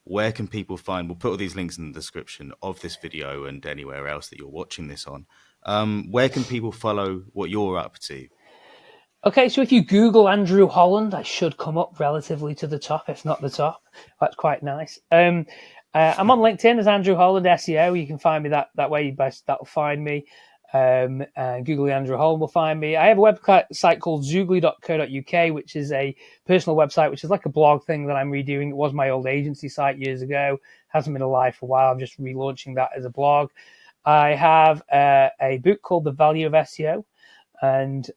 Where can people find? We'll put all these links in the description of this video and anywhere else that you're watching this on. Where can people follow what you're up to? Okay, so if you Google Andrew Holland, I should come up relatively to the top, if not the top. That's quite nice. I'm on LinkedIn as Andrew Holland SEO. You can find me that way. That'll find me. Google Andrew Holland will find me. I have a website called zoogly.co.uk, which is a personal website, which is like a blog thing that I'm redoing. It was my old agency site years ago. Hasn't been alive for a while. I'm just relaunching that as a blog. I have a book called The Value of SEO, and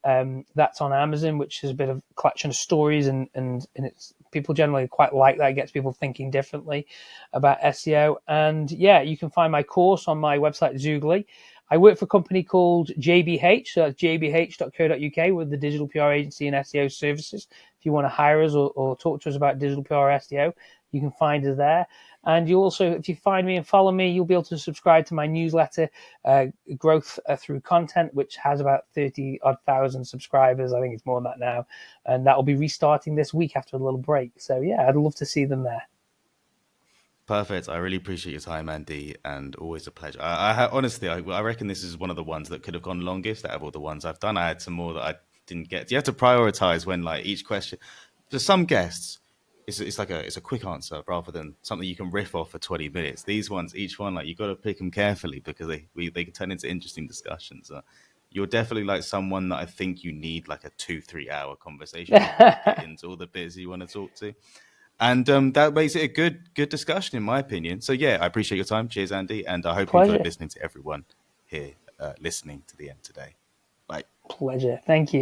that's on Amazon, which is a bit of a collection of stories, and it's people generally quite like that. It gets people thinking differently about SEO. And yeah, you can find my course on my website Zoogly. I work for a company called JBH, so that's jbh.co.uk, with the digital PR agency and SEO services. If you want to hire us or talk to us about digital PR SEO, you can find us there. And you also, if you find me and follow me, you'll be able to subscribe to my newsletter, Growth Through Content, which has about 30 odd thousand subscribers. I think it's more than that now. And that will be restarting this week after a little break. So yeah, I'd love to see them there. Perfect. I really appreciate your time, Andy, and always a pleasure. Honestly, I reckon this is one of the ones that could have gone longest out of all the ones I've done. I had some more that I didn't get. You have to prioritize when like each question. For some guests, it's a quick answer rather than something you can riff off for 20 minutes. These ones, each one, like you got to pick them carefully because they can turn into interesting discussions. You're definitely like someone that I think you need like a 2-3 hour conversation to really get into all the bits you want to talk to. And that makes it a good discussion, in my opinion. So yeah, I appreciate your time. Cheers, Andy, and I hope you enjoyed Pleasure. listening to everyone here listening to the end today. Bye. Pleasure. Thank you.